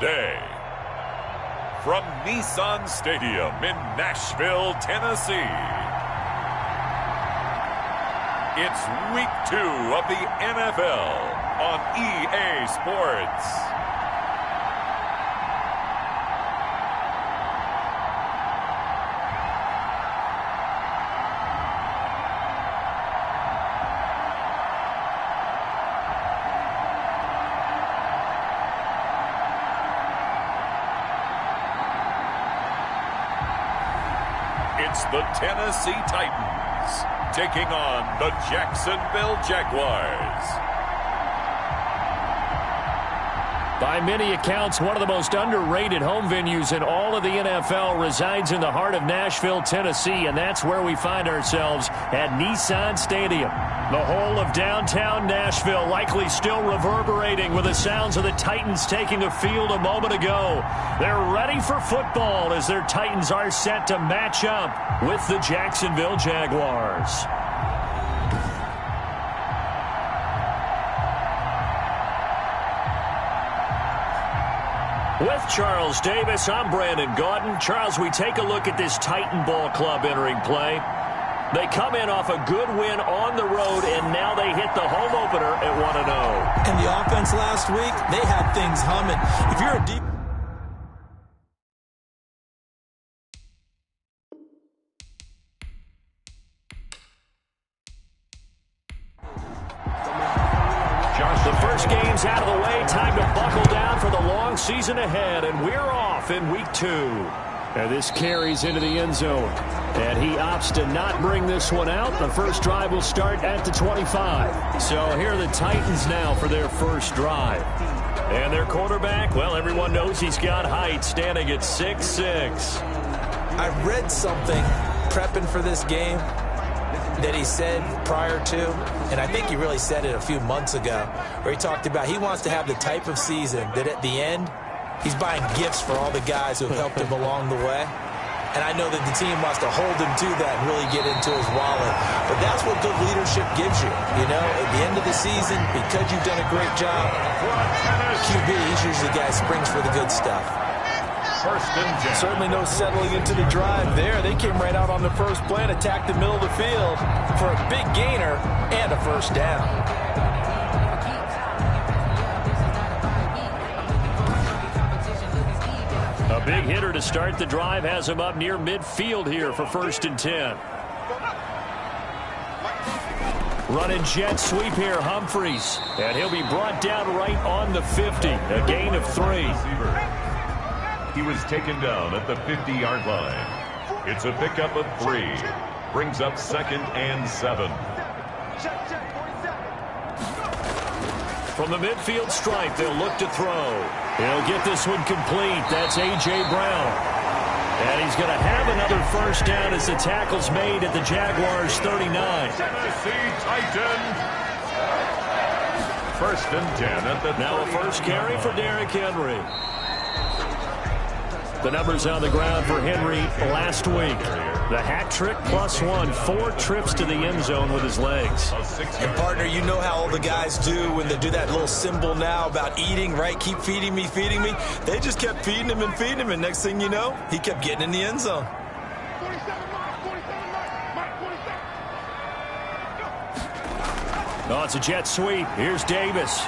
today. From Nissan Stadium in Nashville, Tennessee, it's Week 2 of the NFL on EA Sports. It's the Tennessee Titans taking on the Jacksonville Jaguars. By many accounts, one of the most underrated home venues in all of the NFL resides in the heart of Nashville, Tennessee, and that's where we find ourselves at Nissan Stadium. The whole of downtown Nashville likely still reverberating with the sounds of the Titans taking the field a moment ago. They're ready for football as their Titans are set to match up with the Jacksonville Jaguars. With Charles Davis, I'm Brandon Gaudin. Charles, we take a look at this Titan Ball Club entering play. They come in off a good win on the road, and now they hit the home opener at 1-0. And the offense last week, they had things humming. If you're a deep... The first game's out of the way. Time to buckle down for the long season ahead, and we're off in Week 2. And this carries into the end zone. And he opts to not bring this one out. The first drive will start at the 25. So here are the Titans now for their first drive. And their quarterback, well, everyone knows he's got height, standing at 6'6". I read something prepping for this game that he said prior to, and I think he really said it a few months ago, where he talked about he wants to have the type of season that at the end, he's buying gifts for all the guys who have helped him along the way. And I know that the team wants to hold him to that and really get into his wallet. But that's what good leadership gives you. You know, at the end of the season, because you've done a great job, QB, he's usually the guy who springs for the good stuff. Certainly no settling into the drive there. They came right out on the first play and attacked the middle of the field for a big gainer and a first down. A big hitter to start the drive has him up near midfield here for 1st and 10. Running jet sweep here, Humphreys. And he'll be brought down right on the 50. A gain of 3. He was taken down at the 50-yard line. It's a pickup of 3. Brings up 2nd and 7. From the midfield stripe, they'll look to throw. He'll get this one complete. That's A.J. Brown. And he's going to have another first down as the tackle's made at the Jaguars' 39. Tennessee Titans. 1st and 10 at the now a first carry for Derrick Henry. The numbers on the ground for Henry last week. The hat trick +1, 4 trips to the end zone with his legs. And, partner, you know how all the guys do when they do that little symbol now about eating, right? Keep feeding me, feeding me. They just kept feeding him and feeding him, and next thing you know, he kept getting in the end zone. Oh, it's a jet sweep. Here's Davis.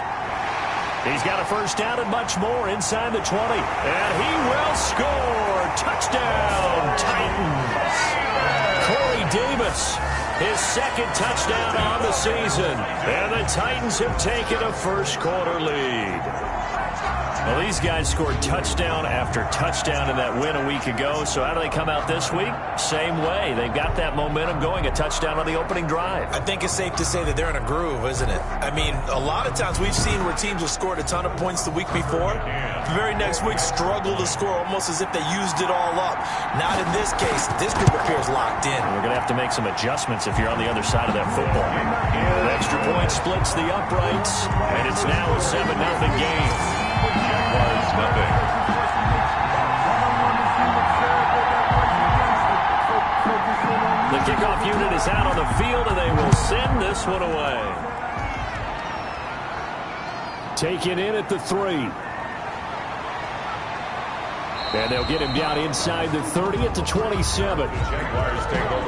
He's got a first down and much more inside the 20. And he will score. Touchdown, Titans. Corey Davis, his 2nd touchdown on the season. And the Titans have taken a first-quarter lead. Well, these guys scored touchdown after touchdown in that win a week ago. So how do they come out this week? Same way. They've got that momentum going, a touchdown on the opening drive. I think it's safe to say that they're in a groove, isn't it? I mean, a lot of times we've seen where teams have scored a ton of points the week before. The very next week struggle to score almost as if they used it all up. Not in this case. This group appears locked in. We're going to have to make some adjustments if you're on the other side of that football. The extra point splits the uprights, and it's now a 7-0 game. Jaguars nothing. The kickoff unit is out on the field, and they will send this one away. Taken in at the 3. And they'll get him down inside the 30 at the 27.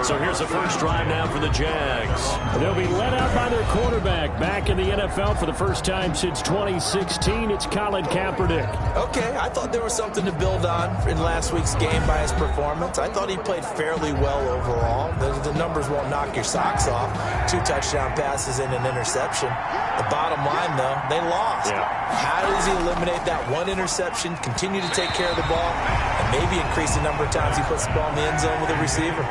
So here's the first drive now for the Jags. They'll be led out by their quarterback. Back in the NFL for the first time since 2016, it's Colin Kaepernick. Okay, I thought there was something to build on in last week's game by his performance. I thought he played fairly well overall. The numbers won't knock your socks off. 2 touchdown passes and an interception. The bottom line, though, they lost. Yeah. How does he eliminate that one interception, continue to take care of the ball, and maybe increase the number of times he puts the ball in the end zone with a receiver?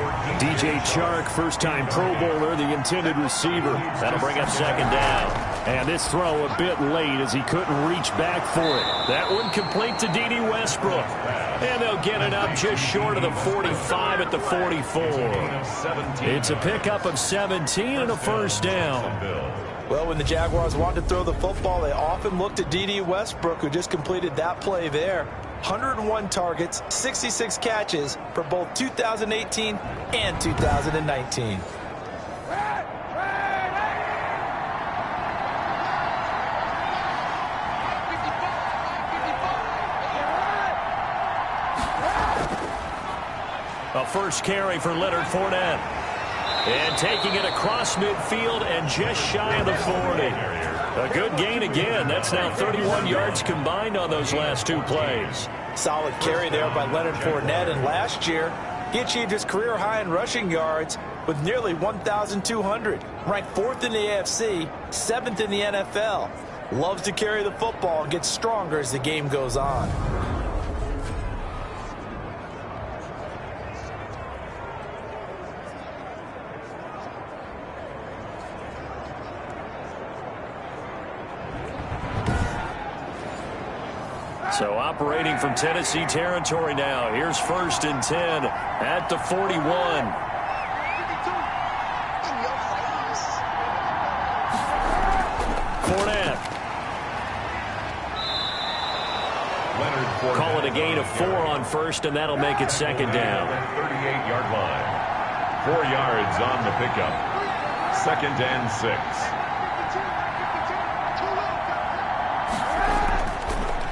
DJ Chark, first-time Pro Bowler, the intended receiver. That'll bring up second down. And this throw a bit late as he couldn't reach back for it. That one complete to D.D. Westbrook. And they'll get it up just short of the 45 at the 44. It's a pickup of 17 and a first down. Well, when the Jaguars want to throw the football, they often look to D.D. Westbrook, who just completed that play there. 101 targets, 66 catches for both 2018 and 2019. A first carry for Leonard Fournette. And taking it across midfield and just shy of the 40. A good gain again. That's now 31 yards combined on those last 2 plays. Solid carry there by Leonard Fournette. And last year, he achieved his career high in rushing yards with nearly 1,200. Ranked 4th in the AFC, 7th in the NFL. Loves to carry the football and gets stronger as the game goes on. So operating from Tennessee territory now. Here's 1st and 10 at the 41. Fournette. Call it a gain of 4 on first, and that'll make it second down. 38-yard line. 4 yards on the pickup. 2nd and 6.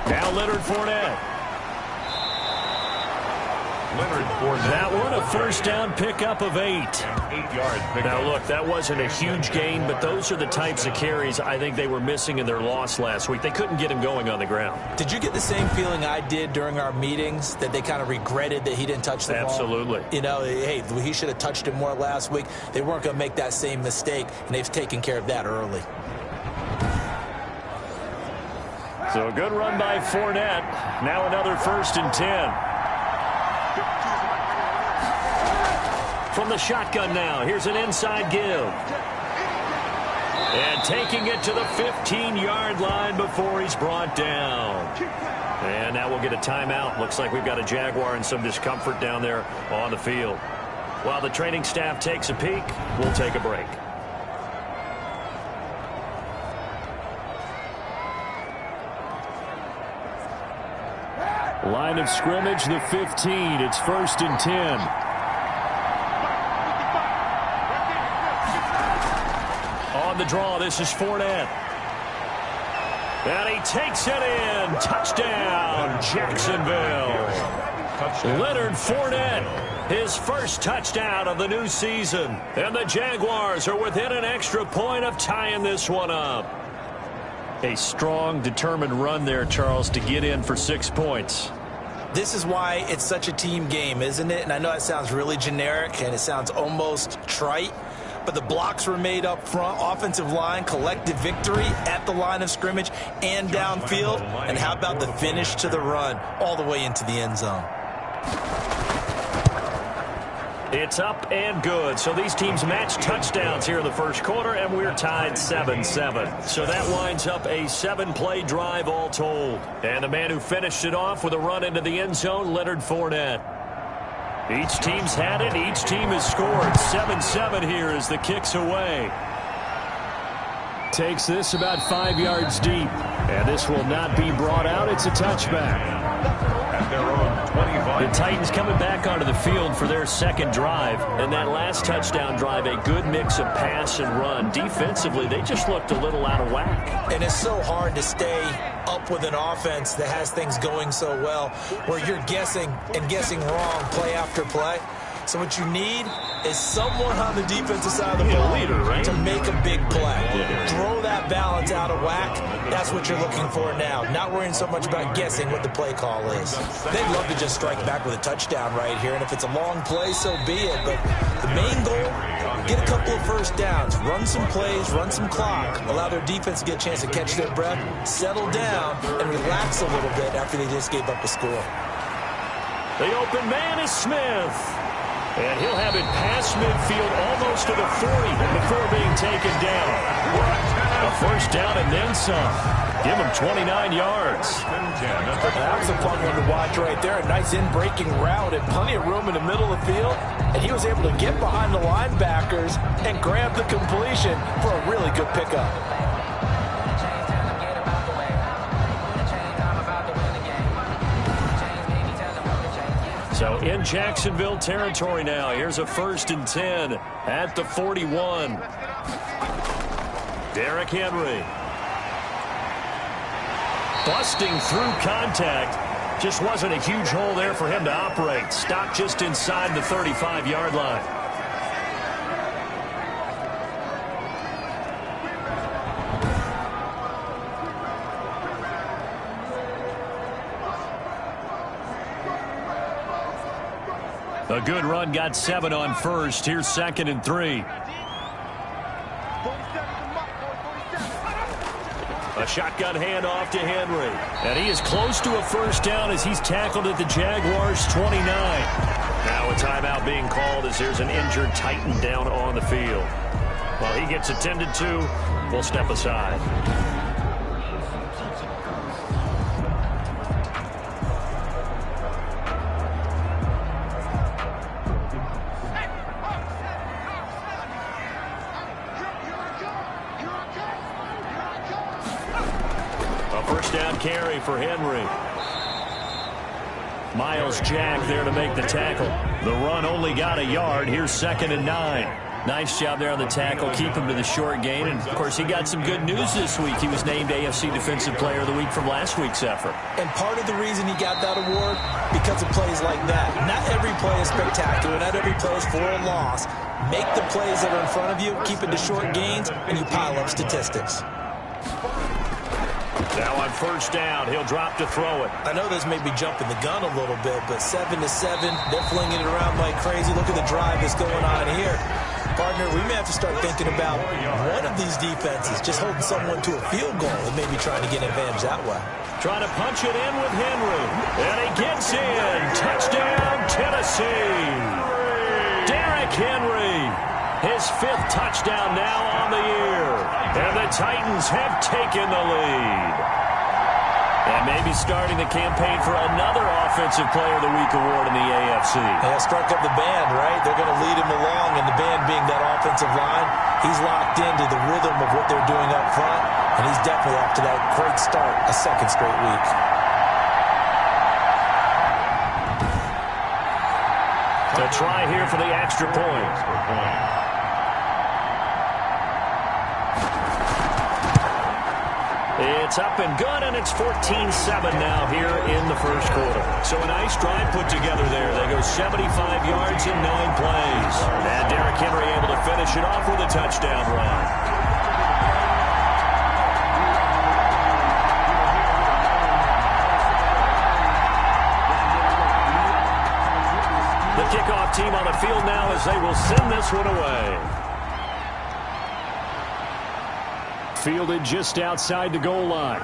Now Leonard Fournette. That one, a first down pickup of 8. 8-yard pickup. Now, look, that wasn't a huge gain, but those are the types of carries I think they were missing in their loss last week. They couldn't get him going on the ground. Did you get the same feeling I did during our meetings, that they kind of regretted that he didn't touch the ball? Absolutely. You know, hey, he should have touched it more last week. They weren't going to make that same mistake, and they've taken care of that early. So a good run by Fournette. Now another 1st and 10. From the shotgun now, here's an inside give. And taking it to the 15-yard line before he's brought down. And now we'll get a timeout. Looks like we've got a Jaguar in some discomfort down there on the field. While the training staff takes a peek, we'll take a break. Line of scrimmage, the 15. It's 1st and 10. On the draw, this is Fournette. And he takes it in. Touchdown, Jacksonville. Leonard Fournette, his first touchdown of the new season. And the Jaguars are within an extra point of tying this one up. A strong, determined run there, Charles, to get in for 6 points. This is why it's such a team game, isn't it? And I know it sounds really generic and it sounds almost trite, but the blocks were made up front, offensive line, collective victory at the line of scrimmage and downfield. And how about the finish to the run all the way into the end zone? It's up and good. So these teams match touchdowns here in the first quarter, and we're tied 7-7. So that winds up a 7-play drive all told. And the man who finished it off with a run into the end zone, Leonard Fournette. Each team's had it. Each team has scored. 7-7 here as the kick's away. Takes this about 5 yards deep. And this will not be brought out. It's a touchback. At their own 25. The Titans coming back onto the field for their second drive. And that last touchdown drive, a good mix of pass and run. Defensively, they just looked a little out of whack. And it's so hard to stay up with an offense that has things going so well, where you're guessing and guessing wrong play after play. So what you need is someone on the defensive side of the ball to make a big play. Throw that balance out of whack. That's what you're looking for now. Not worrying so much about guessing what the play call is. They'd love to just strike back with a touchdown right here, and if it's a long play, so be it. But the main goal, get a couple of first downs, run some plays, run some clock, allow their defense to get a chance to catch their breath, settle down, and relax a little bit after they just gave up a score. The open man is Smith. And he'll have it past midfield almost to the 40 before being taken down. A first down and then some. Give him 29 yards. That was a fun one to watch right there. A nice in-breaking route and plenty of room in the middle of the field. And he was able to get behind the linebackers and grab the completion for a really good pickup. So in Jacksonville territory now. Here's a 1st and 10 at the 41. Derrick Henry. Busting through contact. Just wasn't a huge hole there for him to operate. Stopped just inside the 35-yard line. A good run, got 7 on first. Here's 2nd and 3. A shotgun handoff to Henry. And he is close to a first down as he's tackled at the Jaguars' 29. Now a timeout being called as there's an injured Titan down on the field. While he gets attended to, we'll step aside. Down carry for Henry. Miles Jack there to make the tackle. The run only got a yard. Here's 2nd and 9. Nice job there on the tackle. Keep him to the short gain. And, of course, he got some good news this week. He was named AFC Defensive Player of the Week from last week's effort. And part of the reason he got that award, because of plays like that. Not every play is spectacular. Not every play is for a loss. Make the plays that are in front of you, keep it to short gains, and you pile up statistics. Now on first down, he'll drop to throw it. I know this may be jumping the gun a little bit, but 7-7, they're flinging it around like crazy. Look at the drive that's going on here. Partner, we may have to start thinking about one of these defenses just holding someone to a field goal and maybe trying to get an advantage that way. Trying to punch it in with Henry. And he gets in. Touchdown, Tennessee. Derrick Henry. His 5th touchdown now on the year. And the Titans have taken the lead. And maybe starting the campaign for another Offensive Player of the Week award in the AFC. Yeah, struck up the band, right? They're going to lead him along, and the band being that offensive line, he's locked into the rhythm of what they're doing up front, and he's definitely off to that great start, a 2nd straight week. To try here for the extra point. It's up and good, and it's 14-7 now here in the first quarter. So a nice drive put together there. They go 75 yards in 9 plays. And Derrick Henry able to finish it off with a touchdown run. The kickoff team on the field now as they will send this one away. Fielded just outside the goal line.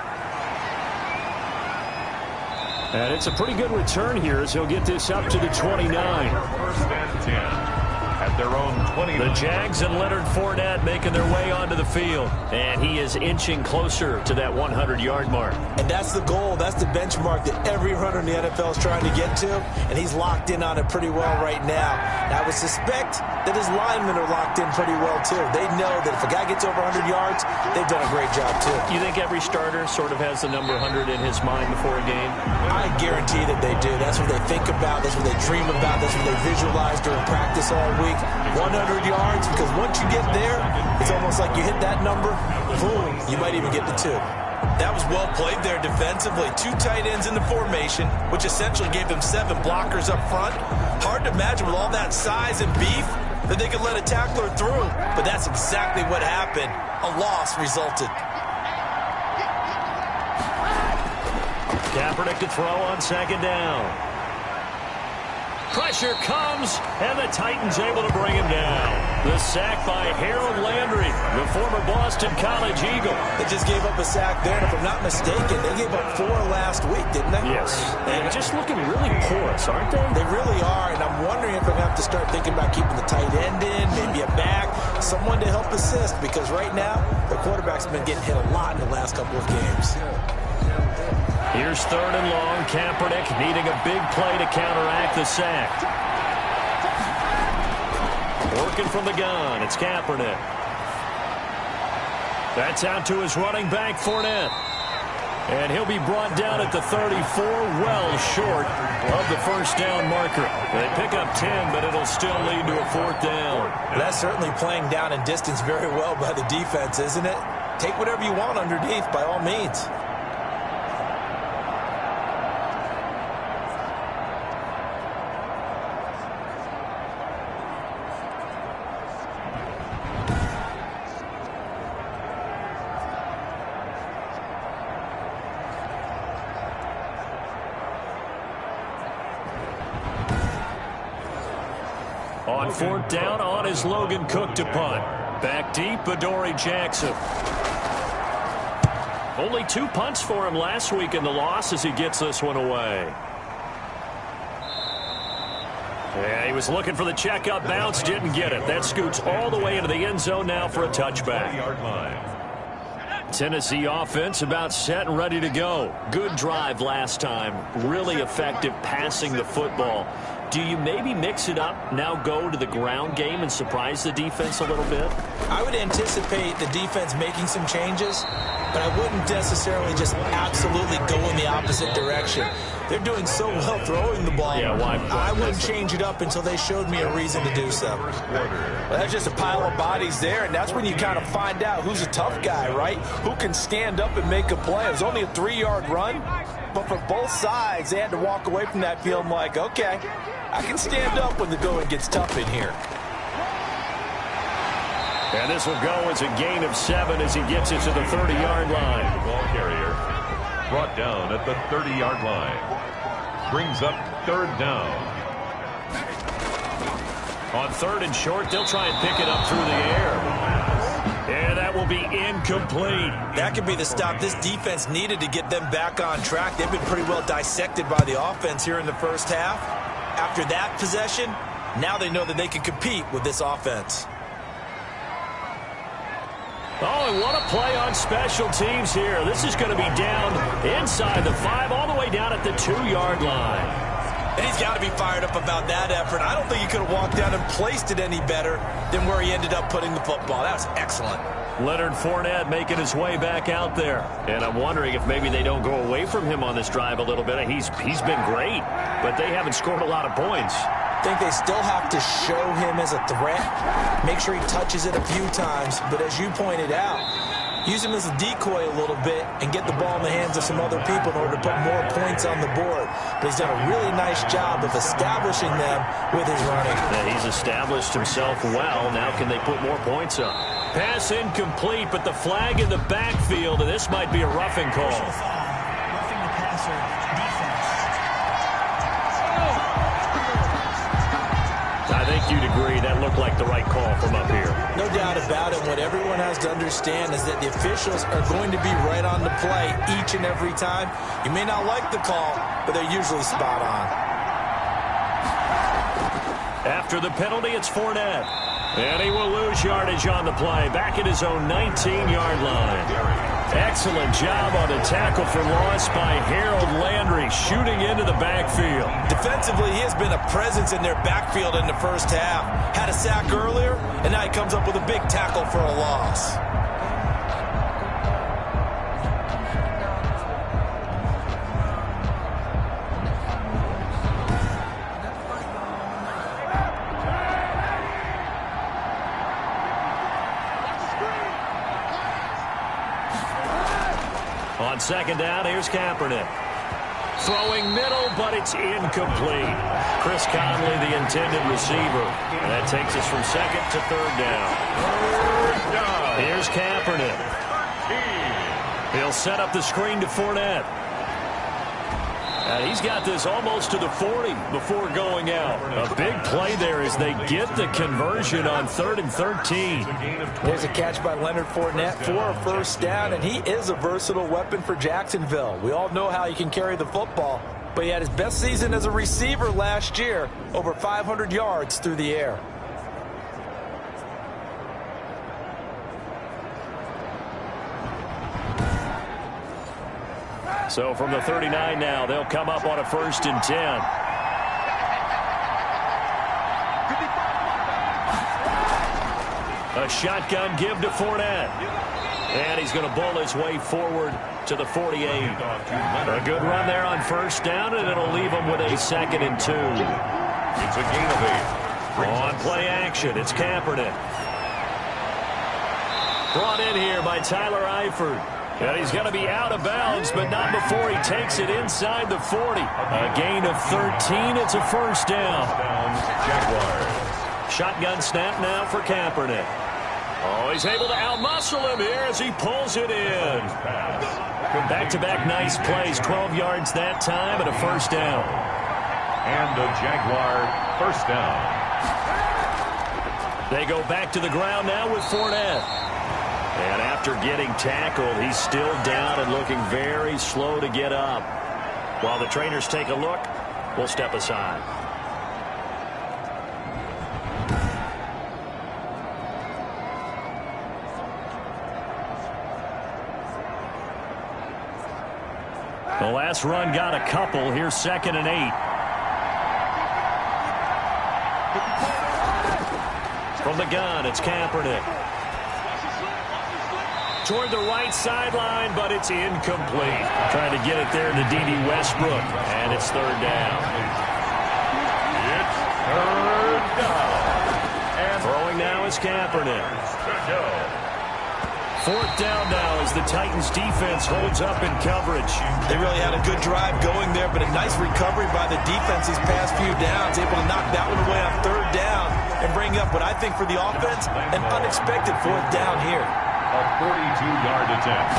And it's a pretty good return here as he'll get this up to the 29. 1st and 10 at at their own 20. The Jags and Leonard Fournette making their way onto the field. And he is inching closer to that 100-yard mark. And that's the goal. That's the benchmark that every runner in the NFL is trying to get to. And he's locked in on it pretty well right now. And I would suspect that his linemen are locked in pretty well, too. They know that if a guy gets over 100 yards, they've done a great job, too. You think every starter sort of has the number 100 in his mind before a game? I guarantee that they do. That's what they think about. That's what they dream about. That's what they visualize during practice all week. 100 yards, because once you get there, it's almost like you hit that number, boom, you might even get to 2. That was well played there defensively. 2 tight ends in the formation, which essentially gave them 7 blockers up front. Hard to imagine with all that size and beef that they could let a tackler through. But that's exactly what happened. A loss resulted. Kaepernick to throw on second down. Pressure comes, and the Titans able to bring him down. The sack by Harold Landry, the former Boston College Eagle. They just gave up a sack there, and if I'm not mistaken, they gave up 4 last week, didn't they? Yes. And just looking really porous, aren't they? They really are, and I'm wondering if they're going to have to start thinking about keeping the tight end in, maybe a back, someone to help assist, because right now, the quarterback's been getting hit a lot in the last couple of games. Here's 3rd and long. Kaepernick needing a big play to counteract the sack. Working from the gun. It's Kaepernick. That's out to his running back, Fournette. And he'll be brought down at the 34, well short of the first down marker. They pick up 10, but it'll still lead to a 4th down. That's certainly playing down in distance very well by the defense, isn't it? Take whatever you want underneath, by all means. On 4th down, on is Logan Cook to punt. Back deep, Adoree Jackson. Only 2 punts for him last week in the loss as he gets this one away. Yeah, he was looking for the checkup bounce, didn't get it. That scoots all the way into the end zone now for a touchback. Tennessee offense about set and ready to go. Good drive last time. Really effective passing the football. Do you maybe mix it up, now go to the ground game and surprise the defense a little bit? I would anticipate the defense making some changes, but I wouldn't necessarily just absolutely go in the opposite direction. They're doing so well throwing the ball. Yeah, why? I wouldn't change it up until they showed me a reason to do so. Well, that's just a pile of bodies there, and that's when you kind of find out who's a tough guy, right? Who can stand up and make a play. It was only a 3-yard run, but for both sides, they had to walk away from that feeling like, okay, I can stand up when the going gets tough in here. And this will go as a gain of 7 as he gets it to the 30-yard line. The ball carrier brought down at the 30-yard line. Brings up 3rd down. On 3rd and short, they'll try and pick it up through the air. And that will be incomplete. That could be the stop this defense needed to get them back on track. They've been pretty well dissected by the offense here in the first half. After that possession, now they know that they can compete with this offense. Oh, and what a play on special teams here. This is going to be down inside the 5, all the way down at the 2-yard line. And he's got to be fired up about that effort. I don't think he could have walked down and placed it any better than where he ended up putting the football. That was excellent. Leonard Fournette making his way back out there. And I'm wondering if maybe they don't go away from him on this drive a little bit. He's been great, but they haven't scored a lot of points. I think they still have to show him as a threat, make sure he touches it a few times, but as you pointed out, use him as a decoy a little bit and get the ball in the hands of some other people in order to put more points on the board. But he's done a really nice job of establishing them with his running. Yeah, he's established himself well. Now can they put more points up? Pass incomplete, but the flag in the backfield, and this might be a roughing call. Roughing the passer, defense. I think you'd agree that looked like the right call from up here. No doubt about it. What everyone has to understand is that the officials are going to be right on the play each and every time. You may not like the call, but they're usually spot on. After the penalty, it's Fournette. And he will lose yardage on the play. Back at his own 19-yard line. Excellent job on the tackle for loss by Harold Landry, shooting into the backfield. Defensively, he has been a presence in their backfield in the first half. Had a sack earlier, and now he comes up with a big tackle for a loss. On second down, here's Kaepernick. Throwing middle, but it's incomplete. Chris Conley, the intended receiver. And that takes us from second to third down. Here's Kaepernick. He'll set up the screen to Fournette. And he's got this almost to the 40 before going out. A big play there as they get the conversion on 3rd and 13. There's a catch by Leonard Fournette for a first down, and he is a versatile weapon for Jacksonville. We all know how he can carry the football, but he had his best season as a receiver last year, over 500 yards through the air. So from the 39 now, they'll come up on a 1st and 10. A shotgun give to Fournette. And he's going to bowl his way forward to the 48. A good run there on 1st down, and it'll leave him with a 2nd and 2. It's a gain of 8. On play action, it's Kaepernick. Brought in here by Tyler Eifert. And he's going to be out of bounds, but not before he takes it inside the 40. A gain of 13. It's a 1st down. Jaguars. Shotgun snap now for Kaepernick. Oh, he's able to outmuscle him here as he pulls it in. Back-to-back nice plays. 12 yards that time and a 1st down. And a Jaguar 1st down. They go back to the ground now with Fournette. And after getting tackled, he's still down and looking very slow to get up. While the trainers take a look, we'll step aside. The last run got a couple. Here's 2nd and 8. From the gun, it's Kaepernick. Toward the right sideline, but it's incomplete. Trying to get it there to D.D. Westbrook, and it's 3rd down. It's 3rd down. And throwing now is Kaepernick. 4th down now as the Titans defense holds up in coverage. They really had a good drive going there, but a nice recovery by the defense these past few downs, able to knock that one away on 3rd down and bring up what I think for the offense, an unexpected 4th down here. A 42-yard attempt.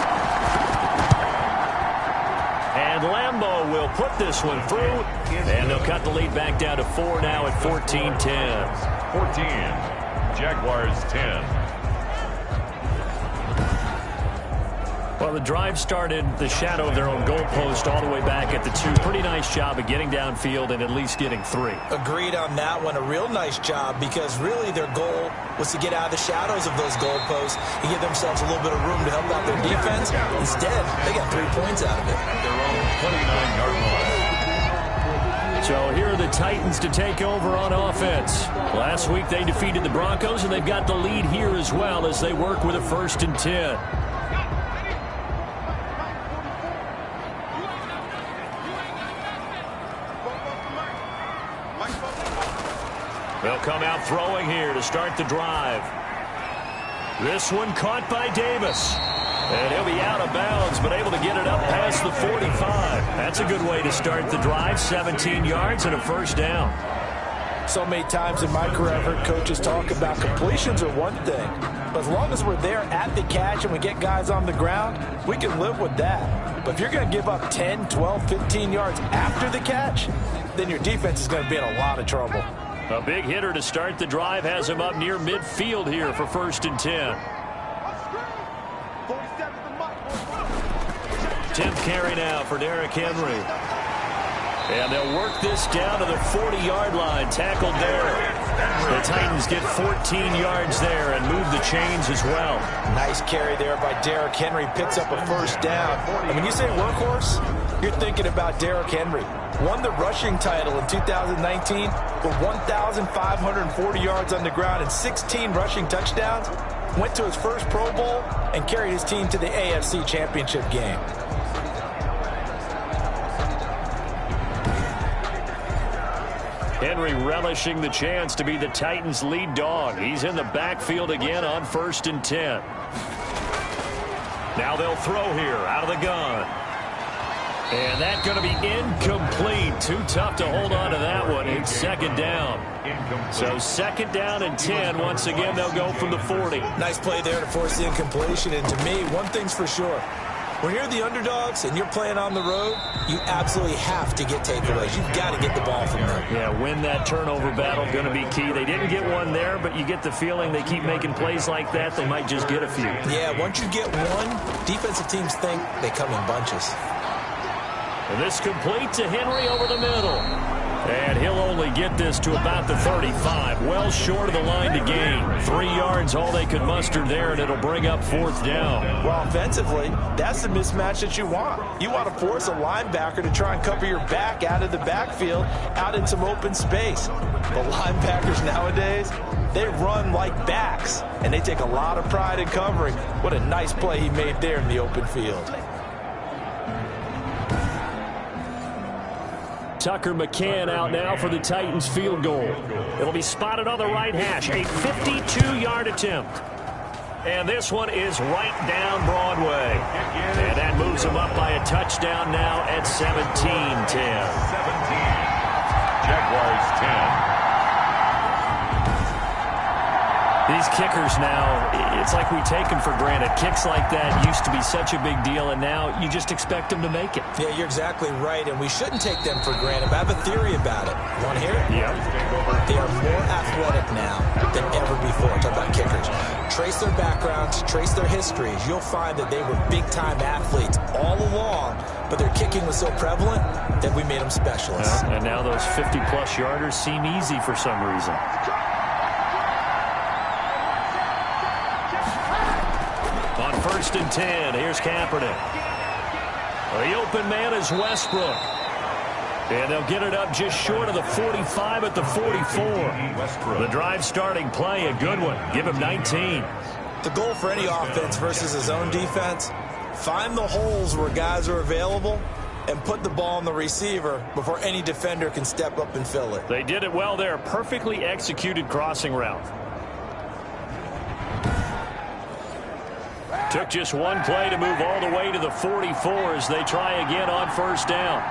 And Lambeau will put this one through, and they'll cut the lead back down to 4 now at 14-10. 14. Jaguars 10. Well, the drive started the shadow of their own goalpost all the way back at the 2. Pretty nice job of getting downfield and at least getting 3. Agreed on that one. A real nice job because really their goal was to get out of the shadows of those goalposts and give themselves a little bit of room to help out their defense. Instead, they got 3 points out of it. Their own 29-yard line. So here are the Titans to take over on offense. Last week they defeated the Broncos, and they've got the lead here as well as they work with a 1st and 10. They'll come out throwing here to start the drive. This one caught by Davis. And he'll be out of bounds, but able to get it up past the 45. That's a good way to start the drive. 17 yards and a 1st down. So many times in my career I've heard coaches talk about completions are one thing. But as long as we're there at the catch and we get guys on the ground, we can live with that. But if you're going to give up 10, 12, 15 yards after the catch, then your defense is going to be in a lot of trouble. A big hitter to start the drive has him up near midfield here for 1st and 10. 10th carry now for Derrick Henry. And they'll work this down to the 40-yard line. Tackled there The Titans get 14 yards there and move the chains as well. Nice carry there by Derrick Henry. Picks up a first down. And when you say workhorse, you're thinking about Derrick Henry. Won the rushing title in 2019 with 1,540 yards on the ground and 16 rushing touchdowns. Went to his first Pro Bowl and carried his team to the AFC Championship game. Henry relishing the chance to be the Titans' lead dog. He's in the backfield again on 1st and 10. Now they'll throw here out of the gun. And that's going to be incomplete. Too tough to hold on to that one. It's 2nd down. So 2nd down and 10. Once again, they'll go from the 40. Nice play there to force the incompletion. And to me, one thing's for sure. When you're the underdogs and you're playing on the road, you absolutely have to get takeaways. You've got to get the ball from them. Yeah, win that turnover battle, going to be key. They didn't get one there, but you get the feeling they keep making plays like that, they might just get a few. Yeah, once you get one, defensive teams think they come in bunches. And this complete to Henry over the middle. And he'll only get this to about the 35. Well short of the line to gain. 3 yards, all they could muster there, and it'll bring up 4th down. Well, offensively, that's the mismatch that you want. You want to force a linebacker to try and cover your back out of the backfield, out in some open space. But linebackers nowadays, they run like backs, and they take a lot of pride in covering. What a nice play he made there in the open field. Tucker McCann out now for the Titans field goal. It'll be spotted on the right hash. A 52-yard attempt. And this one is right down Broadway. And that moves them up by a touchdown now at 17-10. 17. Jaguars 10. These kickers now, it's like we take them for granted. Kicks like that used to be such a big deal, and now you just expect them to make it. Yeah, you're exactly right, and we shouldn't take them for granted. But I have a theory about it. Want to hear it? Yeah. They are more athletic now than ever before. Talk about kickers. Trace their backgrounds, trace their histories. You'll find that they were big-time athletes all along, but their kicking was so prevalent that we made them specialists. And now those 50-plus yarders seem easy for some reason. On 1st and 10, here's Kaepernick. The open man is Westbrook. And they'll get it up just short of the 45 at the 44. The drive starting play, a good one. Give him 19. The goal for any offense versus his own defense, find the holes where guys are available and put the ball on the receiver before any defender can step up and fill it. They did it well there. Perfectly executed crossing route. Took just one play to move all the way to the 44 as they try again on 1st down.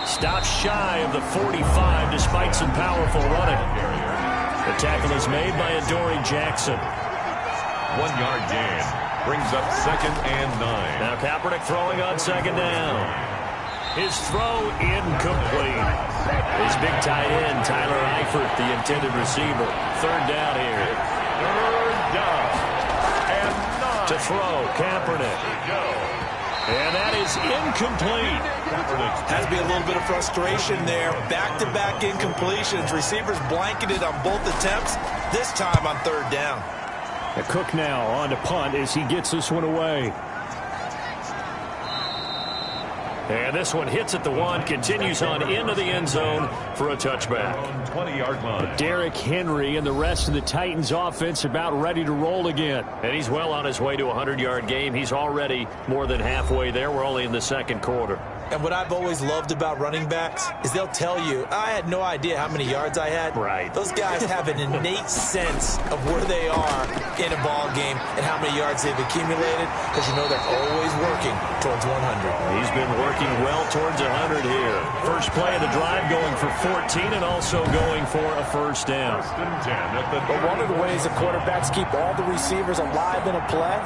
Stops shy of the 45 despite some powerful running. The tackle is made by Adoree Jackson. 1-yard gain. Brings up 2nd and 9. Now Kaepernick throwing on 2nd down. His throw incomplete. His big tight end, Tyler Eifert, the intended receiver. 3rd down here. 3rd down. And 9. To throw, Kaepernick. And that is incomplete. Has to be a little bit of frustration there. Back-to-back incompletions. Receivers blanketed on both attempts, this time on 3rd down. Cook now on to punt as he gets this one away. And this one hits at the 1, continues on into the end zone for a touchback. 20-yard line. Derrick Henry and the rest of the Titans offense about ready to roll again. And he's well on his way to a 100-yard game. He's already more than halfway there. We're only in the 2nd quarter. And what I've always loved about running backs is they'll tell you, I had no idea how many yards I had. Right. Those guys have an innate sense of where they are in a ball game and how many yards they've accumulated, because you know they're always working towards 100. He's been working well towards 100 here. First play of the drive going for 14 and also going for a 1st down. 1st and 10 at the But one of the ways the quarterbacks keep all the receivers alive in a play,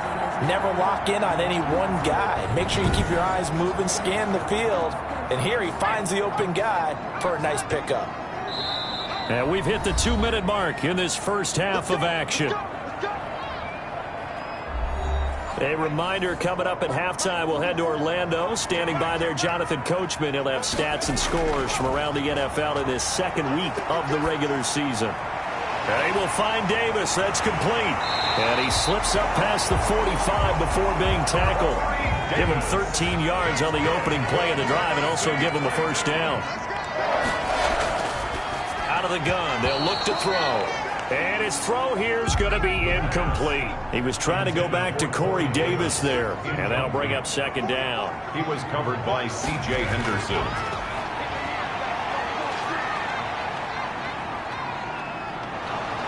never lock in on any one guy. Make sure you keep your eyes moving, scan the field, and here he finds the open guy for a nice pickup. And we've hit the 2-minute mark in this first half of action. A reminder coming up at halftime, we'll head to Orlando. Standing by there, Jonathan Coachman. He'll have stats and scores from around the NFL in this second week of the regular season. And he will find Davis. That's complete. And he slips up past the 45 before being tackled. Give him 13 yards on the opening play of the drive and also give him a first down. Out of the gun, they'll look to throw. And his throw here is going to be incomplete. He was trying to go back to Corey Davis there. And that'll bring up second down. He was covered by C.J. Henderson.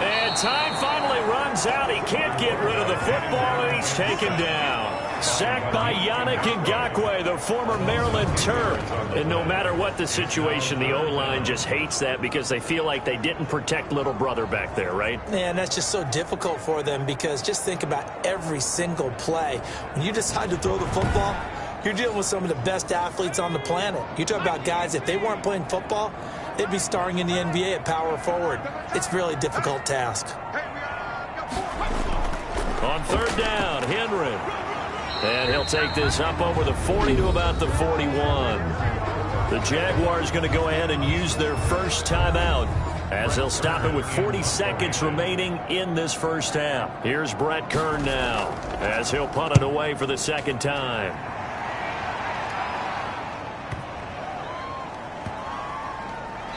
And time finally runs out. He can't get rid of the football, and he's taken down. Sacked by Yannick Ngakoue, the former Maryland Terp. And no matter what the situation, the O-line just hates that because they feel like they didn't protect little brother back there, right? Man, that's just so difficult for them because just think about every single play. When you decide to throw the football, you're dealing with some of the best athletes on the planet. You talk about guys, if they weren't playing football, they'd be starring in the NBA at power forward. It's a really difficult task. On third down, Henry. And he'll take this up over the 40 to about the 41. The Jaguars going to go ahead and use their first timeout as they'll stop it with 40 seconds remaining in this first half. Here's Brett Kern now as he'll punt it away for the second time.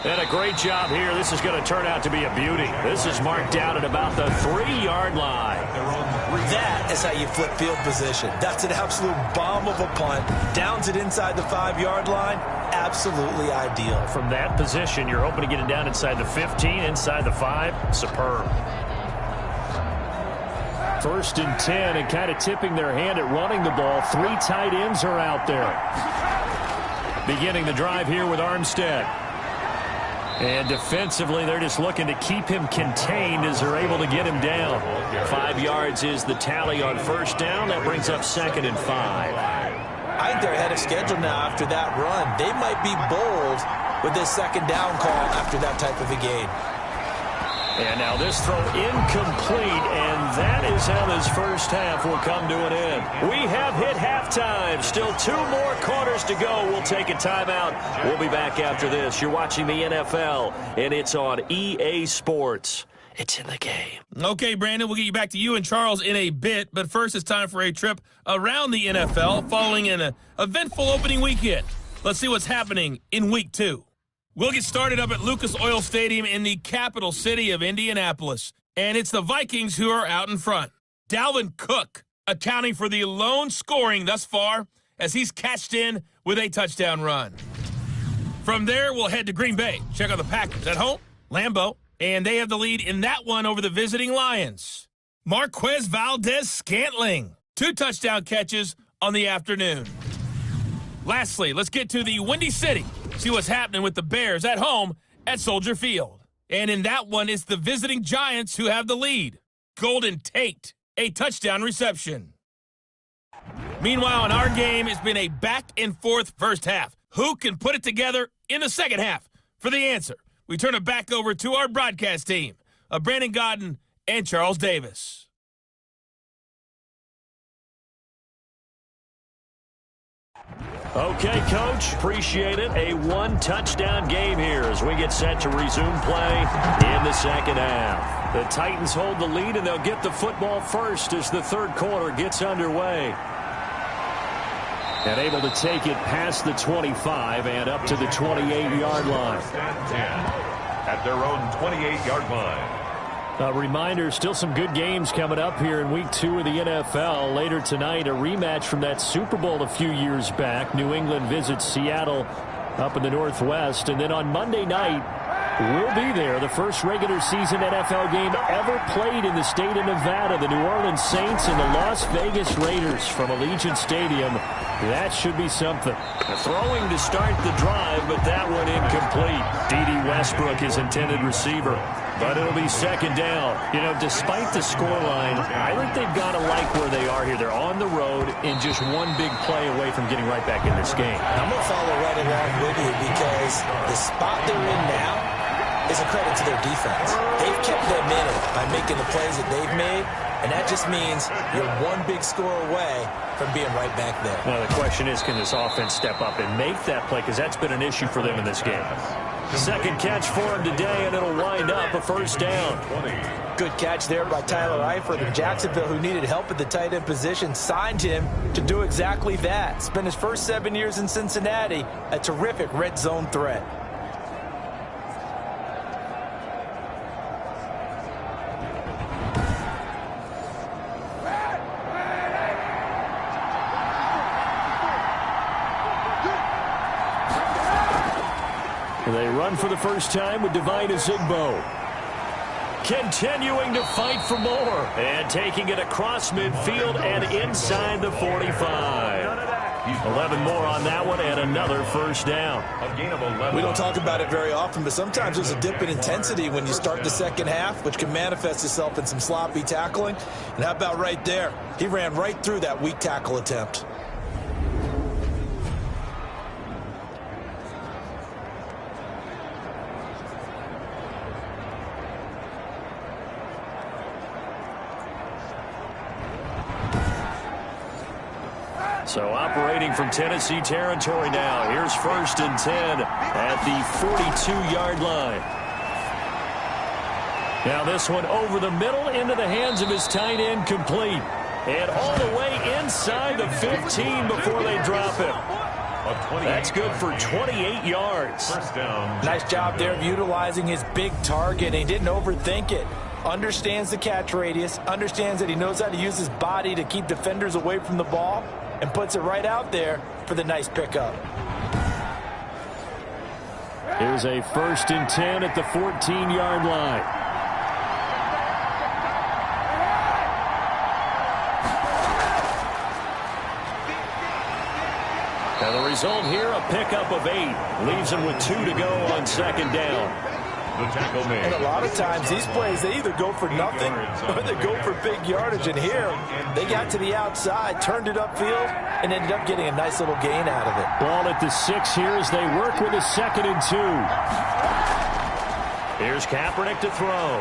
And a great job here. This is going to turn out to be a beauty. This is marked out at about the 3-yard line. That is how you flip field position. That's an absolute bomb of a punt. Downs it inside the 5-yard line. Absolutely ideal. From that position, you're hoping to get it down inside the 15, inside the 5. Superb. First and 10, and kind of tipping their hand at running the ball. 3 tight ends are out there. Beginning the drive here with Armstead. And defensively, they're just looking to keep him contained as they're able to get him down. 5 yards is the tally on first down. That brings up second and 5. I think they're ahead of schedule now after that run. They might be bold with this second down call after that type of a game. And now this throw incomplete, and that is how this first half will come to an end. We have hit halftime. Still 2 more quarters to go. We'll take a timeout. We'll be back after this. You're watching the NFL, and it's on EA Sports. It's in the game. Okay, Brandon, we'll get you back to you and Charles in a bit, but first it's time for a trip around the NFL following an eventful opening weekend. Let's see what's happening in Week 2. We'll get started up at Lucas Oil Stadium in the capital city of Indianapolis, and it's the Vikings who are out in front. Dalvin Cook accounting for the lone scoring thus far as he's cashed in with a touchdown run. From there, we'll head to Green Bay. Check out the Packers at home, Lambeau, and they have the lead in that one over the visiting Lions. Marquez Valdez-Scantling, 2 touchdown catches on the afternoon. Lastly, let's get to the Windy City. See what's happening with the Bears at home at Soldier Field. And in that one, it's the visiting Giants who have the lead. Golden Tate, a touchdown reception. Meanwhile, in our game, it's been a back-and-forth first half. Who can put it together in the second half? For the answer, we turn it back over to our broadcast team of Brandon Godden and Charles Davis. Okay, Coach, appreciate it. A 1-touchdown game here as we get set to resume play in the second half. The Titans hold the lead, and they'll get the football first as the third quarter gets underway. And able to take it past the 25 and up to the 28-yard line. At their own 28-yard line. A reminder, still some good games coming up here in Week 2 of the NFL. Later tonight, a rematch from that Super Bowl a few years back. New England visits Seattle up in the Northwest. And then on Monday night, we'll be there. The first regular season NFL game ever played in the state of Nevada. The New Orleans Saints and the Las Vegas Raiders from Allegiant Stadium. That should be something. Throwing to start the drive, but that one incomplete. D.D. Westbrook, his intended receiver. But it'll be second down. You know, despite the scoreline, I think they've got to like where they are here. They're on the road and just one big play away from getting right back in this game. I'm going to follow right along with you because the spot they're in now, is a credit to their defense. They've kept them in it by making the plays that they've made, and that just means you're one big score away from being right back there. Well, the question is, can this offense step up and make that play? Because that's been an issue for them in this game. Second catch for him today, and it'll wind up a first down. Good catch there by Tyler Eifert. And Jacksonville, who needed help at the tight end position, signed him to do exactly that. Spent his first 7 years in Cincinnati, a terrific red zone threat. They run for the first time with Divine Azigbo. Continuing to fight for more. And taking it across midfield and inside the 45. 11 more on that one and another first down. A gain of 11. We don't talk about it very often, but sometimes there's a dip in intensity when you start the second half, which can manifest itself in some sloppy tackling. And how about right there? He ran right through that weak tackle attempt. So operating from Tennessee territory now. Here's 1st and 10 at the 42-yard line. Now this one over the middle into the hands of his tight end, complete. And all the way inside the 15 before they drop him. That's good for 28 yards. First down. Nice job there of utilizing his big target. He didn't overthink it. Understands the catch radius. Understands that he knows how to use his body to keep defenders away from the ball. And puts it right out there for the nice pickup. Here's a 1st and 10 at the 14-yard line. And the result here, a pickup of 8. Leaves him with 2 to go on 2nd down. The tackle made. And a lot of times these plays, they either go for nothing or they go for big yardage. And here, they got to the outside, turned it upfield, and ended up getting a nice little gain out of it. Ball at the 6 here as they work with a 2nd and 2. Here's Kaepernick to throw.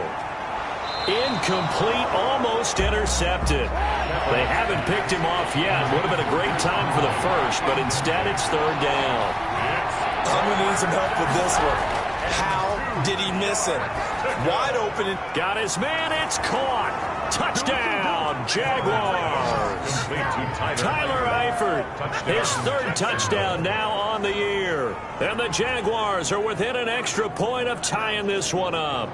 Incomplete, almost intercepted. They haven't picked him off yet. Would have been a great time for the first, but instead it's 3rd down. I'm going to need some help with this one. How did he miss him? Wide open. Got his man. It's caught. Touchdown, Jaguars. Tyler Eifert, his 3rd touchdown now on the year. And the Jaguars are within an extra point of tying this one up.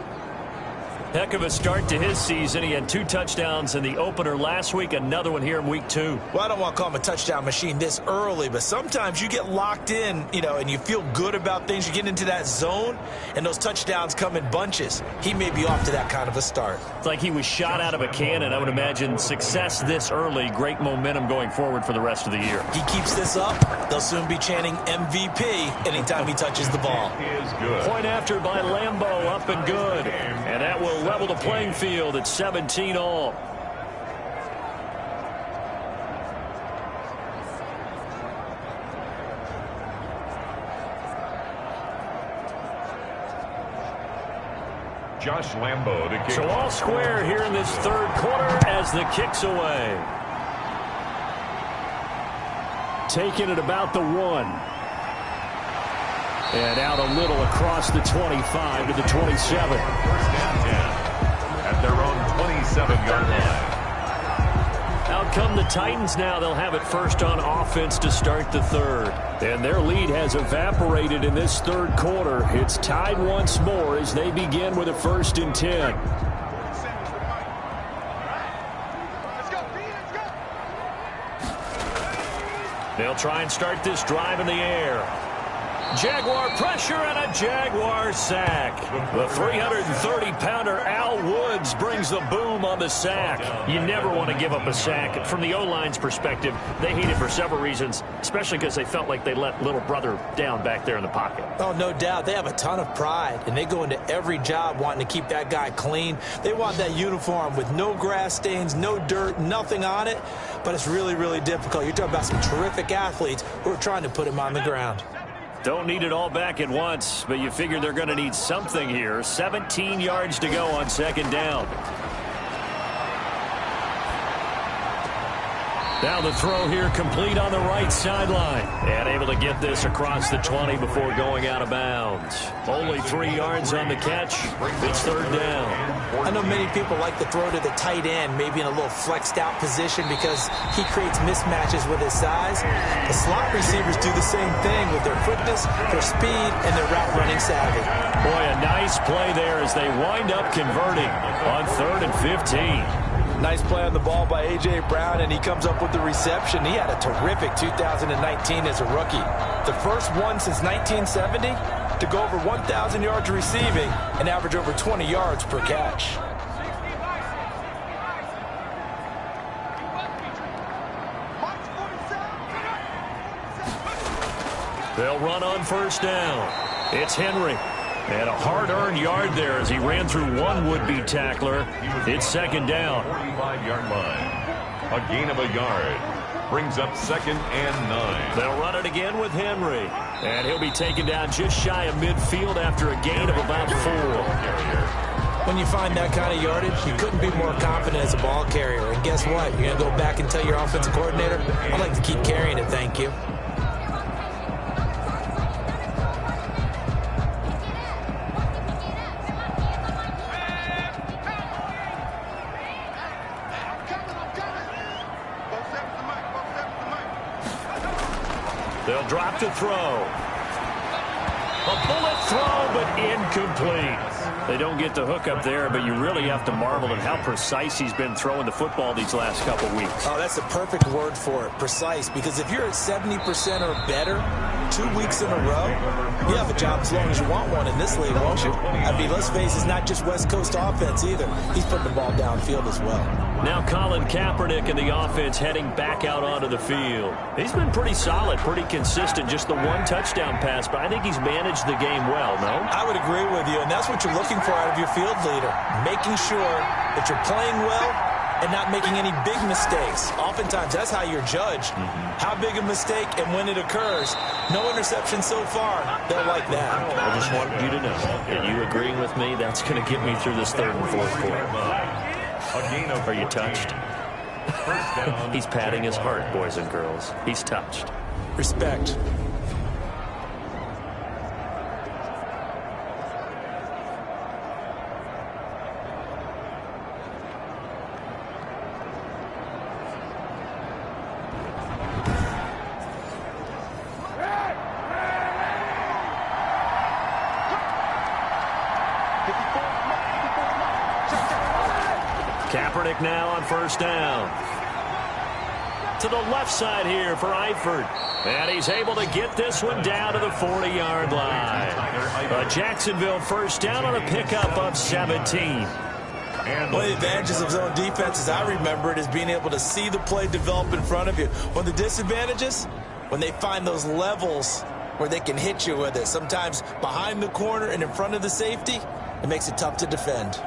Heck of a start to his season. He had 2 touchdowns in the opener last week, another one here in week 2. Well, I don't want to call him a touchdown machine this early, but sometimes you get locked in, and you feel good about things. You get into that zone, and those touchdowns come in bunches. He may be off to that kind of a start. It's like he was shot out of a cannon. I would imagine success this early, great momentum going forward for the rest of the year. He keeps this up, they'll soon be chanting MVP anytime he touches the ball. Is good. Point after by Lambeau, up and good. And that will level the playing field at 17 all. Josh Lambeau to kick. So all square here in this 3rd quarter as the kick's away. Taking it about the 1. And out a little across the 25 to the 27. First and 10 at their own 27-yard line. Out come the Titans now. They'll have it first on offense to start the 3rd. And their lead has evaporated in this 3rd quarter. It's tied once more as they begin with a 1st and 10. They'll try and start this drive in the air. Jaguar pressure and a Jaguar sack. The 330-pounder Al Woods brings the boom on the sack. You never want to give up a sack. From the O-line's perspective, they hate it for several reasons, especially because they felt like they let little brother down back there in the pocket. Oh, no doubt. They have a ton of pride, and they go into every job wanting to keep that guy clean. They want that uniform with no grass stains, no dirt, nothing on it, but it's really, really difficult. You're talking about some terrific athletes who are trying to put him on the ground. Don't need it all back at once, but you figure they're going to need something here. 17 yards to go on second down. Now the throw here complete on the right sideline. And able to get this across the 20 before going out of bounds. Only 3 yards on the catch. It's third down. I know many people like to throw to the tight end, maybe in a little flexed out position because he creates mismatches with his size. The slot receivers do the same thing with their quickness, their speed, and their route running savvy. Boy, a nice play there as they wind up converting on 3rd and 15. Nice play on the ball by A.J. Brown, and he comes up with the reception. He had a terrific 2019 as a rookie. The first one since 1970 to go over 1,000 yards receiving and average over 20 yards per catch. They'll run on first down. It's Henry. And a hard-earned yard there as he ran through one would-be tackler. It's second down. 45-yard line. A gain of a yard. Brings up 2nd and 9. They'll run it again with Henry. And he'll be taken down just shy of midfield after a gain of about 4. When you find that kind of yardage, you couldn't be more confident as a ball carrier. And guess what? You're going to go back and tell your offensive coordinator, I'd like to keep carrying it, thank you. They'll drop the throw. A bullet throw, but incomplete. They don't get the hook up there, but you really have to marvel at how precise he's been throwing the football these last couple weeks. Oh, that's a perfect word for it, precise, because if you're at 70% or better 2 weeks in a row, you have a job as long as you want one in this league, won't you? I mean, let's face it, it's not just West Coast offense either. He's putting the ball downfield as well. Now Colin Kaepernick and the offense heading back out onto the field. He's been pretty solid, pretty consistent, just the one touchdown pass, but I think he's managed the game well, no? I would agree with you, and that's what you're looking for out of your field leader, making sure that you're playing well and not making any big mistakes. Oftentimes, that's how you're judged. How big a mistake and when it occurs. No interception so far. They'll like that. I just want you to know that you agreeing with me, that's going to get me through this third and fourth quarter. Are you touched? He's patting his heart, boys and girls. He's touched. Respect. Kaepernick now on first down. To the left side here for Eifert. And he's able to get this one down to the 40-yard line. A Jacksonville first down on a pickup of 17. One of the advantages of zone defense, as I remember it, is being able to see the play develop in front of you. One of the disadvantages, when they find those levels where they can hit you with it, sometimes behind the corner and in front of the safety, it makes it tough to defend.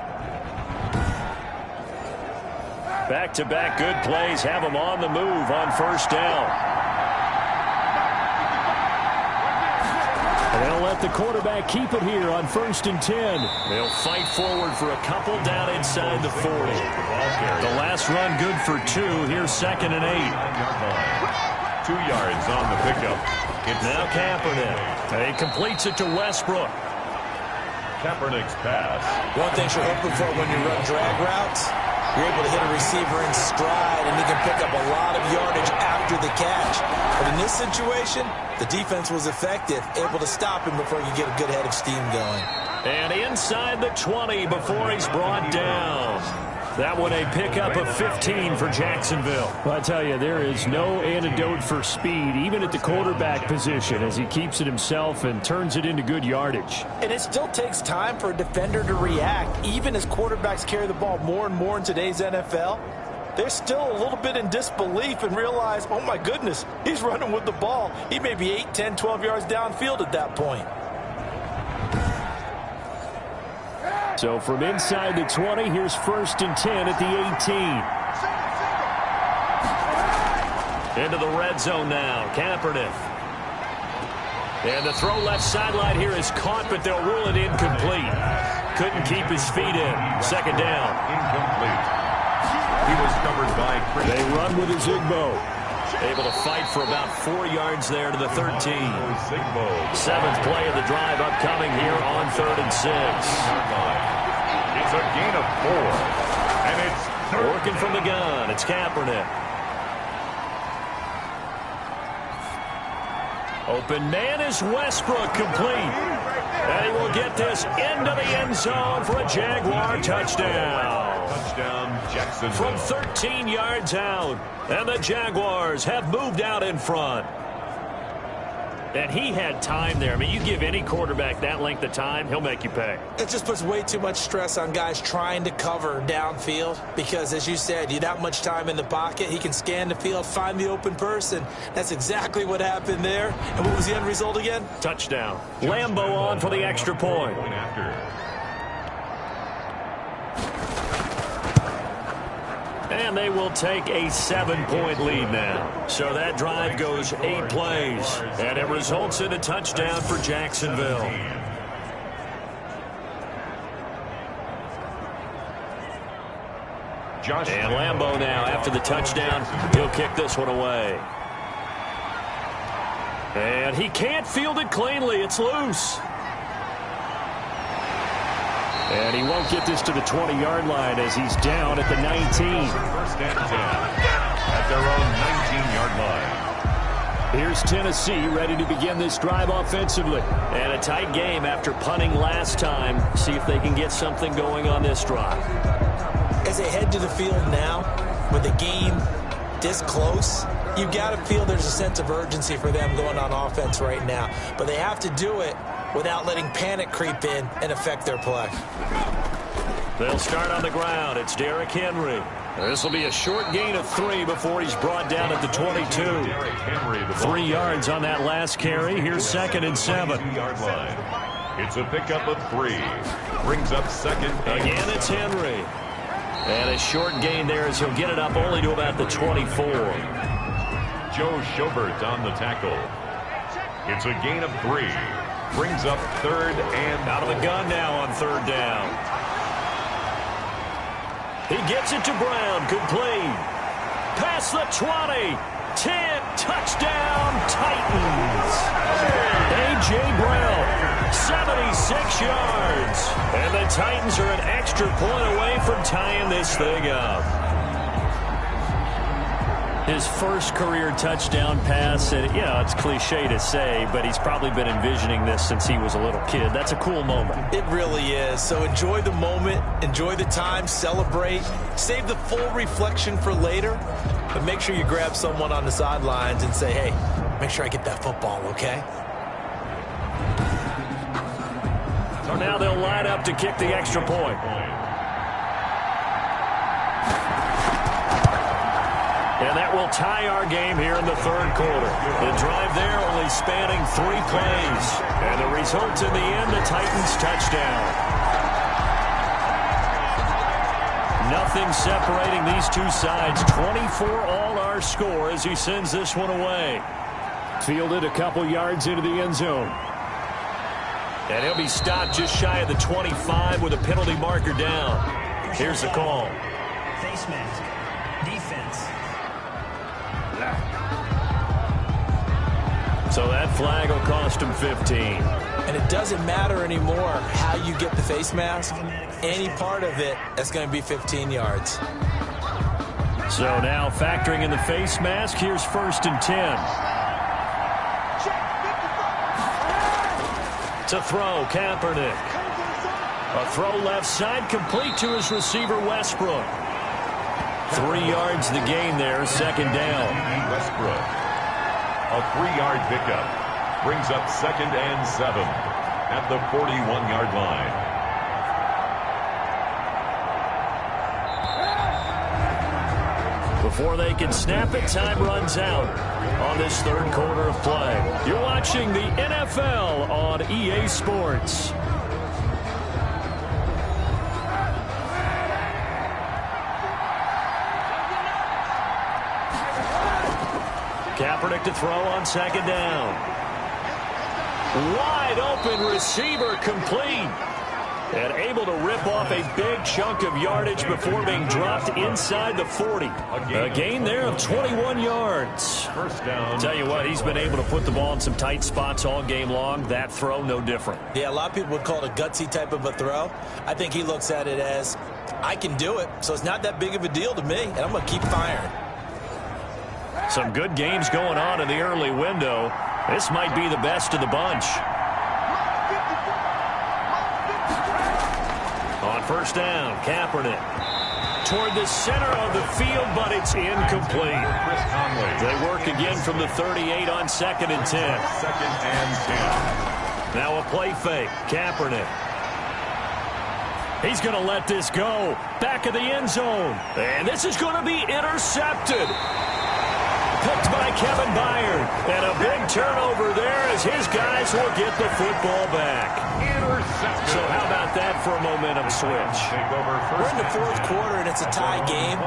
Back-to-back good plays have them on the move on first down. And they'll let the quarterback keep it here on 1st and 10. They'll fight forward for a couple down inside the 40. The last run good for 2. Here's 2nd and 8. 2 yards on the pickup. It's now Kaepernick. He completes it to Westbrook. Kaepernick's pass. One thing you're hoping for when you run drag routes, you're able to hit a receiver in stride, and he can pick up a lot of yardage after the catch. But in this situation, the defense was effective, able to stop him before you get a good head of steam going. And inside the 20 before he's brought down. That one a pickup of 15 for Jacksonville. Well, I tell you, there is no antidote for speed, even at the quarterback position, as he keeps it himself and turns it into good yardage. And it still takes time for a defender to react. Even as quarterbacks carry the ball more and more in today's NFL, they're still a little bit in disbelief and realize, oh my goodness, he's running with the ball. He may be 8, 10, 12 yards downfield at that point. So from inside the 20, here's 1st and 10 at the 18. Into the red zone now. Kaepernick. And the throw left sideline here is caught, but they'll rule it incomplete. Couldn't keep his feet in. Second down. Incomplete. He was covered by Chris. They run with a Zigbo. Able to fight for about 4 yards there to the 13. Seventh play of the drive upcoming here on 3rd and 6. It's a gain of 4. And it's working from the gun. It's Kaepernick. Open man is Westbrook, complete. And he will get this into the end zone for a Jaguar touchdown. Touchdown, Jacksonville. From 13 yards out. And the Jaguars have moved out in front. And he had time there. I mean, you give any quarterback that length of time, he'll make you pay. It just puts way too much stress on guys trying to cover downfield because, as you said, you that much time in the pocket, he can scan the field, find the open person. That's exactly what happened there. And what was the end result again? Touchdown. Lambo on for the extra point. And they will take a 7-point lead now. So that drive goes 8 plays. And it results in a touchdown for Jacksonville. And Lambo now, after the touchdown, he'll kick this one away. And he can't field it cleanly. It's loose. And he won't get this to the 20-yard line as he's down at the 19. First and 10 at their own 19-yard line. Here's Tennessee ready to begin this drive offensively. And a tight game after punting last time. See if they can get something going on this drive. As they head to the field now, with the game this close, you've got to feel there's a sense of urgency for them going on offense right now. But they have to do it without letting panic creep in and affect their play. They'll start on the ground. It's Derrick Henry. This will be a short gain of 3 before he's brought down at the 22. 3 yards on that last carry. Here's 2nd and 7. It's a pickup of 3. Brings up 2nd. Again, it's Henry. And a short gain there as he'll get it up only to about the 24. Joe Schobert on the tackle. It's a gain of 3. Brings up 3rd and out of the gun now on 3rd down. He gets it to Brown, complete. Past the 20, 10, touchdown, Titans. A.J. Brown, 76 yards. And the Titans are an extra point away from tying this thing up. His first career touchdown pass, and it's cliche to say, but he's probably been envisioning this since he was a little kid. That's a cool moment. It really is. So enjoy the moment, enjoy the time, celebrate, save the full reflection for later, but make sure you grab someone on the sidelines and say, hey, make sure I get that football, okay? So now they'll line up to kick the extra point. And that will tie our game here in the 3rd quarter. The drive there only spanning 3 plays. And the result in the end, the Titans touchdown. Nothing separating these two sides. 24 all our score as he sends this one away. Fielded a couple yards into the end zone. And he'll be stopped just shy of the 25 with a penalty marker down. Here's the call. Face mask. Defense. So that flag will cost him 15. And it doesn't matter anymore how you get the face mask. Any part of it, that's going to be 15 yards. So now factoring in the face mask, here's 1st and 10. To throw, Kaepernick. A throw left side, complete to his receiver, Westbrook. 3 yards the gain there, 2nd down. Westbrook. A 3-yard pickup. Brings up 2nd and 7 at the 41-yard line. Before they can snap it, time runs out on this 3rd quarter of play. You're watching the NFL on EA Sports. Kaepernick to throw on 2nd down. Wide open receiver complete. And able to rip off a big chunk of yardage before being dropped inside the 40. A gain there of 21 yards. First down. Tell you what, he's been able to put the ball in some tight spots all game long. That throw, no different. Yeah, a lot of people would call it a gutsy type of a throw. I think he looks at it as, I can do it, so it's not that big of a deal to me, and I'm going to keep firing. Some good games going on in the early window. This might be the best of the bunch. On first down, Kaepernick toward the center of the field, but it's incomplete. They work again from the 38 on 2nd and 10. 2nd and 10. Now a play fake. Kaepernick. He's going to let this go. Back of the end zone. And this is going to be intercepted. Picked by Kevin Byard. And a big turnover there as his guys will get the football back. Intercepted. So how about that for a momentum switch? We're in the 4th quarter, and it's a tie game.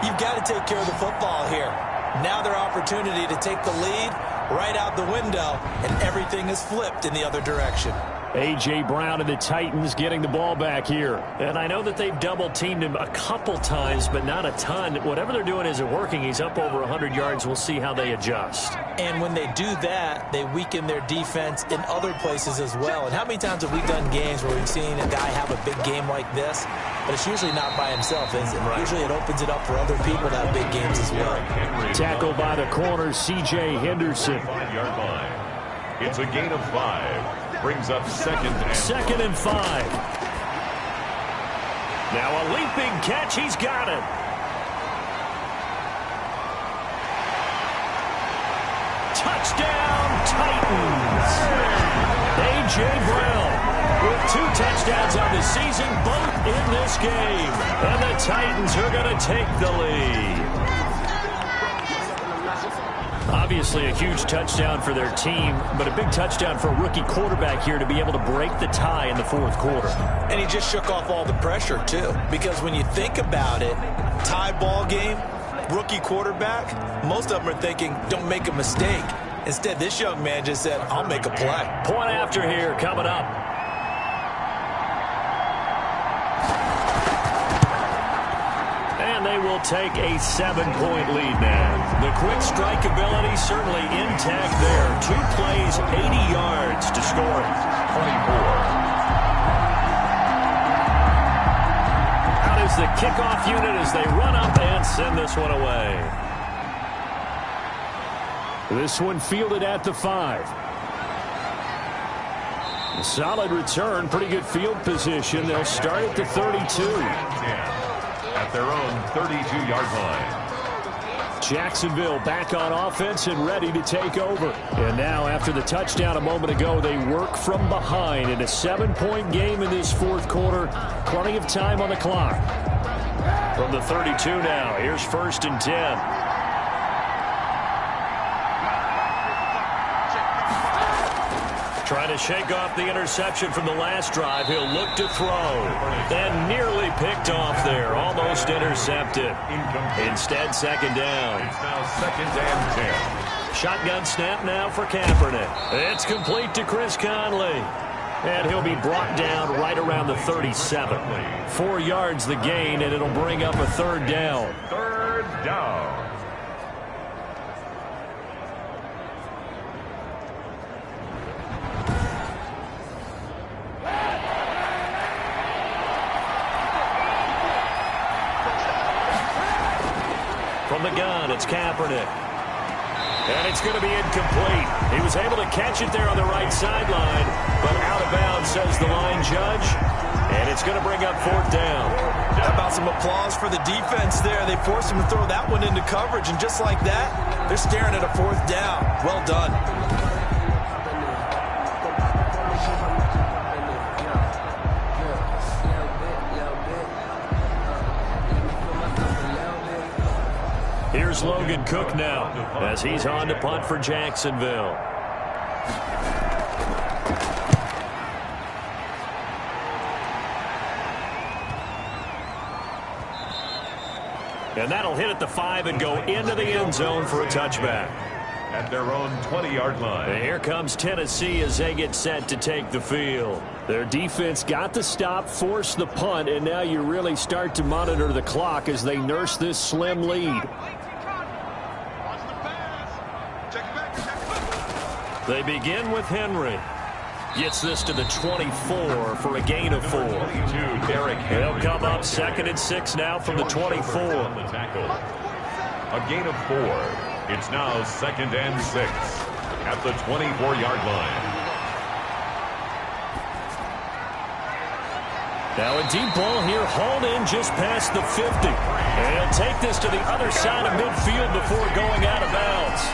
You've got to take care of the football here. Now their opportunity to take the lead right out the window, and everything is flipped in the other direction. A.J. Brown and the Titans getting the ball back here. And I know that they've double-teamed him a couple times, but not a ton. Whatever they're doing isn't working. He's up over 100 yards. We'll see how they adjust. And when they do that, they weaken their defense in other places as well. And how many times have we done games where we've seen a guy have a big game like this? But it's usually not by himself, is it? Right. Usually it opens it up for other people to have big games as well. Tackled by the corner, C.J. Henderson. 5-yard line. It's a gain of 5. Brings up 2nd and 5. Now a leaping catch. He's got it. Touchdown, Titans. A.J. Brown with 2 touchdowns on the season, both in this game. And the Titans are going to take the lead. Obviously a huge touchdown for their team, but a big touchdown for a rookie quarterback here to be able to break the tie in the 4th quarter. And he just shook off all the pressure, too. Because when you think about it, tie ball game, rookie quarterback, most of them are thinking, don't make a mistake. Instead, this young man just said, I'll make a play. Point after here coming up. They will take a 7-point lead now. The quick strike ability certainly intact there. 2 plays, 80 yards to score it. 24. Out is the kickoff unit as they run up and send this one away. This one fielded at the 5. A solid return, pretty good field position. They'll start at the 32. At their own 32-yard line. Jacksonville back on offense and ready to take over. And now after the touchdown a moment ago, they work from behind in a 7-point game in this 4th quarter. Plenty of time on the clock. From the 32 now, here's 1st and 10. Trying to shake off the interception from the last drive. He'll look to throw. And nearly picked off there. Almost intercepted. Instead, 2nd down. It's now 2nd and 10. Shotgun snap now for Kaepernick. It's complete to Chris Conley. And he'll be brought down right around the 37. 4 yards the gain, and it'll bring up a 3rd down. 3rd down. From the gun, it's Kaepernick. And it's going to be incomplete. He was able to catch it there on the right sideline, but out of bounds, says the line judge. And it's going to bring up 4th down. How about some applause for the defense there? They forced him to throw that one into coverage, and just like that, they're staring at a 4th down. Well done. Here's Logan Cook now as he's on to punt for Jacksonville. And that'll hit at the 5 and go into the end zone for a touchback. at their own 20-yard line. And here comes Tennessee as they get set to take the field. Their defense got the stop, forced the punt, and now you really start to monitor the clock as they nurse this slim lead. They begin with Henry. Gets this to the 24 for a gain of 4. They'll come up 2nd and 6 now from the 24. A gain of 4. It's now 2nd and 6 at the 24-yard line. Now a deep ball here, hauled in just past the 50. And he'll take this to the other side of midfield before going out of bounds.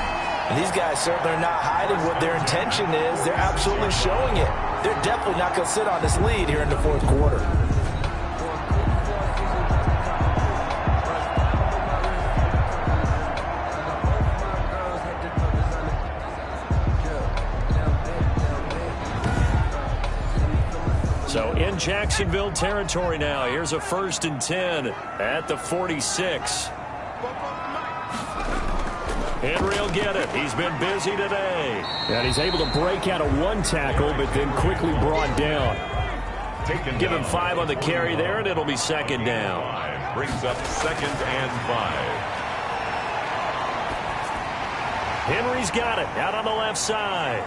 And these guys certainly are not hiding what their intention is. They're absolutely showing it. They're definitely not going to sit on this lead here in the fourth quarter. So in Jacksonville territory now. Here's a 1st and 10 at the 46. Henry will get it. He's been busy today. And he's able to break out of 1 tackle, but then quickly brought down. Give him 5 on the carry there, and it'll be 2nd down. Brings up 2nd and 5. Henry's got it out on the left side.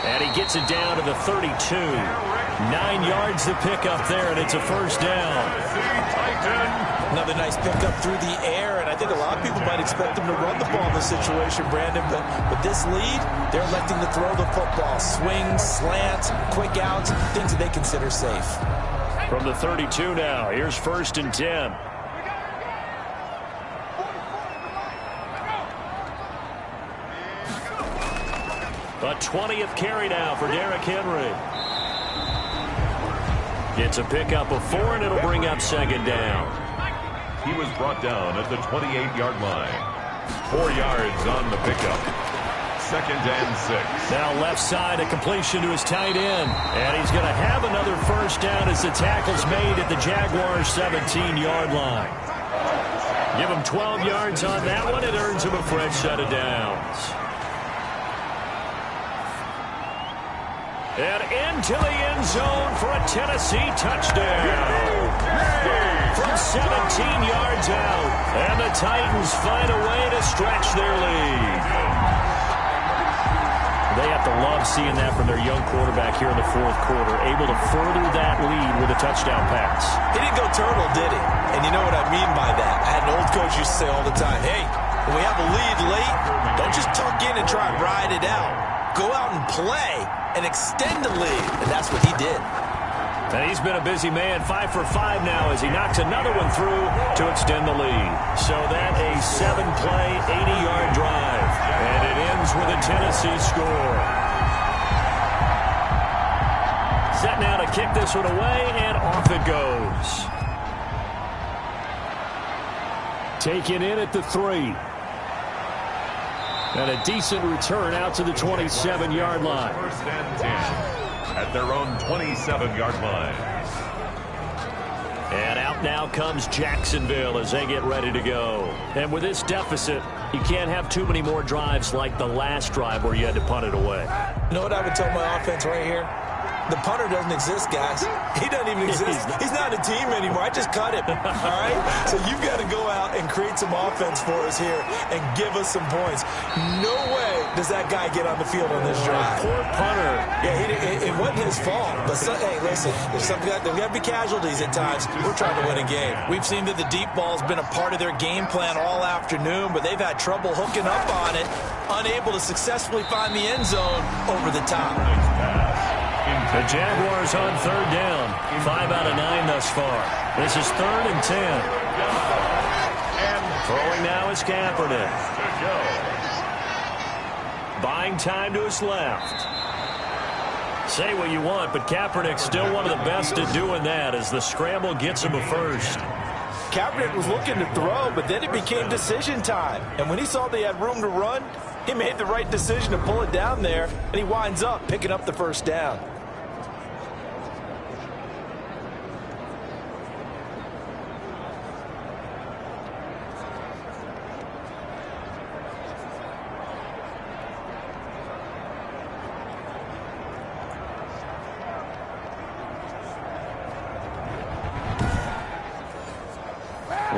And he gets it down to the 32. 9 yards to pick up there, and it's a 1st down. Another nice pickup through the air, and I think a lot of people might expect him to run the ball in this situation, Brandon, but with this lead, they're electing to throw the football. Swings, slants, quick outs, things that they consider safe. From the 32 now, here's 1st and 10. A 20th carry now for Derrick Henry. It's a pickup of 4, and it'll bring up 2nd down. He was brought down at the 28-yard line. 4 yards on the pickup. 2nd and 6. Now left side, a completion to his tight end. And he's going to have another 1st down as the tackle's made at the Jaguars' 17-yard line. Give him 12 yards on that one. It earns him a fresh set of downs. And into the end zone for a Tennessee touchdown. From 17 yards out. And the Titans find a way to stretch their lead. They have to love seeing that from their young quarterback here in the fourth quarter. Able to further that lead with a touchdown pass. He didn't go turtle, did he? And you know what I mean by that. I had an old coach used to say all the time, hey, when we have a lead late, don't just tuck in and try and ride it out. Go out and play and extend the lead. And that's what he did. And he's been a busy man, 5 for 5 now as he knocks another one through to extend the lead. So that a 7-play, 80-yard drive. And it ends with a Tennessee score. Set now to kick this one away, and off it goes. Taken in at the 3. And a decent return out to the 27-yard line. 1st and 10 at their own 27-yard line. And out now comes Jacksonville as they get ready to go. And with this deficit, you can't have too many more drives like the last drive where you had to punt it away. You know what I would tell my offense right here? The punter doesn't exist, guys. He doesn't even exist. He's not a team anymore. I just cut him, all right? So you've got to go out and create some offense for us here and give us some points. No way does that guy get on the field on this drive. Poor punter. Yeah, it wasn't his fault. But, hey, listen, there's got to be casualties at times. We're trying to win a game. We've seen that the deep ball's been a part of their game plan all afternoon, but they've had trouble hooking up on it, unable to successfully find the end zone over the top. The Jaguars on 3rd down. 5 out of 9 thus far. This is 3rd and 10. And throwing now is Kaepernick. Buying time to his left. Say what you want, but Kaepernick's still one of the best at doing that as the scramble gets him a 1st. Kaepernick was looking to throw, but then it became decision time. And when he saw they had room to run, he made the right decision to pull it down there, and he winds up picking up the 1st down.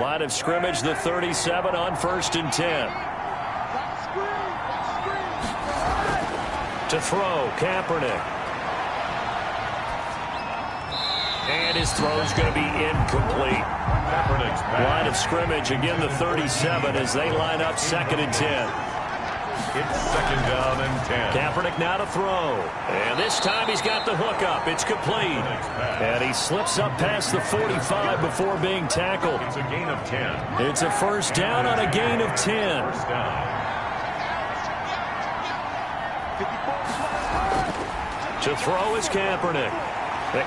Line of scrimmage, the 37 on 1st and 10. To throw, Kaepernick. And his throw's going to be incomplete. Line of scrimmage, again the 37 as they line up 2nd and 10. It's 2nd down and 10. Kaepernick now to throw. And this time he's got the hook up. It's complete. And he slips up past the 45 before being tackled. It's a gain of 10. It's a 1st down on a gain of 10. 1st down. To throw is Kaepernick.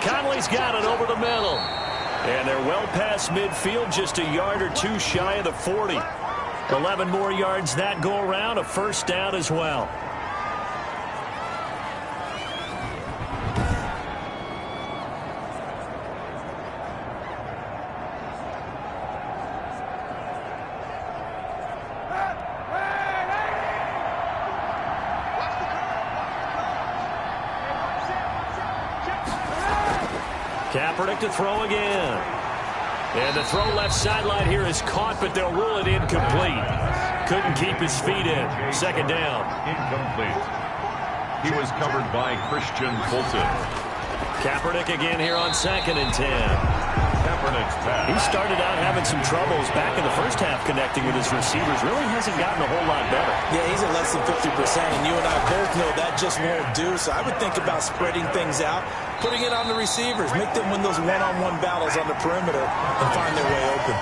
Conley's got it over the middle. And they're well past midfield, just a yard or two shy of the 40. 11 more yards that go around, a 1st down as well. Kaepernick to throw again. And the throw left sideline here is caught, but they'll rule it incomplete. Couldn't keep his feet in. 2nd down. Incomplete. He was covered by Christian Fulton. Kaepernick again here on 2nd and 10. Kaepernick's pass. He started out having some troubles back in the first half connecting with his receivers. Really hasn't gotten a whole lot better. Yeah, he's at less than 50%, and you and I both know that just won't do. So I would think about spreading things out, putting it on the receivers, make them win those one-on-one battles on the perimeter and find their way open.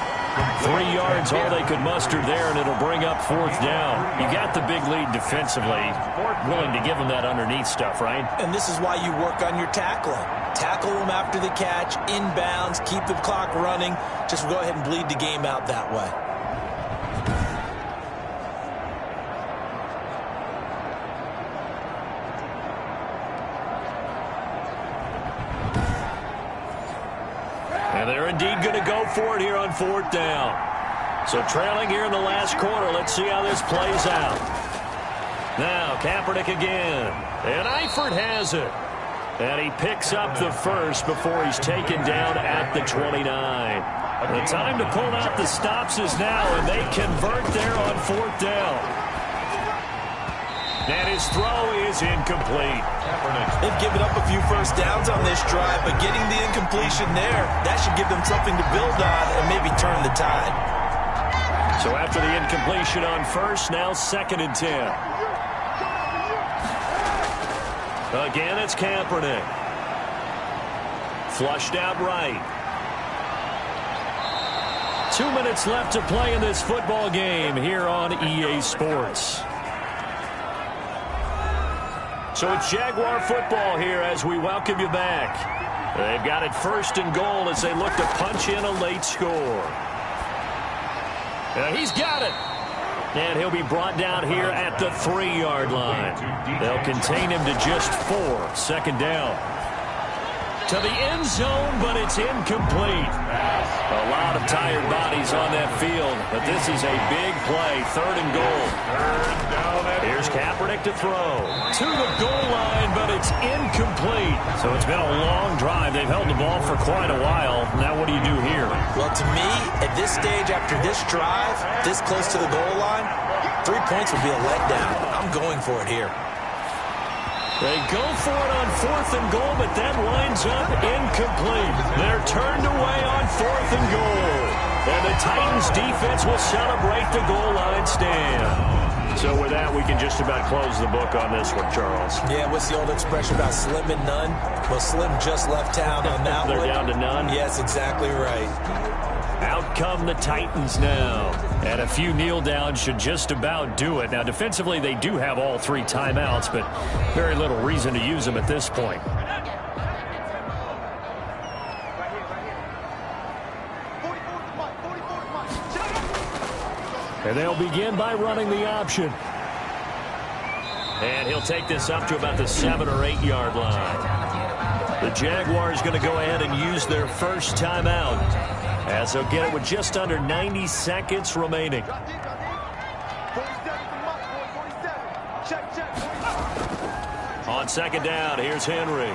3 yards all they could muster there, and it'll bring up 4th down. You got the big lead defensively. Willing to give them that underneath stuff, right? And this is why you work on your tackling. Tackle them after the catch, inbounds, keep the clock running. Just go ahead and bleed the game out that way. And they're indeed going to go for it here on 4th down. So trailing here in the last quarter. Let's see how this plays out. Now Kaepernick again. And Eifert has it. And he picks up the first before he's taken down at the 29. The time to pull out the stops is now, and they convert there on 4th down. And his throw is incomplete. They've given up a few 1st downs on this drive, but getting the incompletion there, that should give them something to build on and maybe turn the tide. So after the incompletion on 1st, now 2nd and 10. Again, it's Kaepernick. Flushed out right. 2 minutes left to play in this football game here on EA Sports. So it's Jaguar football here as we welcome you back. They've got it 1st and goal as they look to punch in a late score. And he's got it. And he'll be brought down here at the 3-yard line. They'll contain him to just 4. 2nd down. To the end zone, but it's incomplete. A lot of tired bodies on that field, but this is a big play. 3rd and goal. Here's Kaepernick to throw. To the goal line, but it's incomplete. So it's been a long drive. They've held the ball for quite a while. Now what do you do here? Well, to me, at this stage, after this drive, this close to the goal line, 3 points would be a letdown. I'm going for it here. They go for it on 4th and goal, but that winds up incomplete. They're turned away on 4th and goal. And the Titans defense will celebrate the goal line stand. So with that, we can just about close the book on this one, Charles. Yeah, what's the old expression about slim and none? Well, Slim just left town on that one. They're down to none? Yes, exactly right. Out come the Titans now. And a few kneel downs should just about do it. Now, defensively, they do have all 3 timeouts, but very little reason to use them at this point. And they'll begin by running the option. And he'll take this up to about the 7 or 8 yard line. The Jaguars going to go ahead and use their first timeout, as they'll get it with just under 90 seconds remaining. On 2nd down, here's Henry.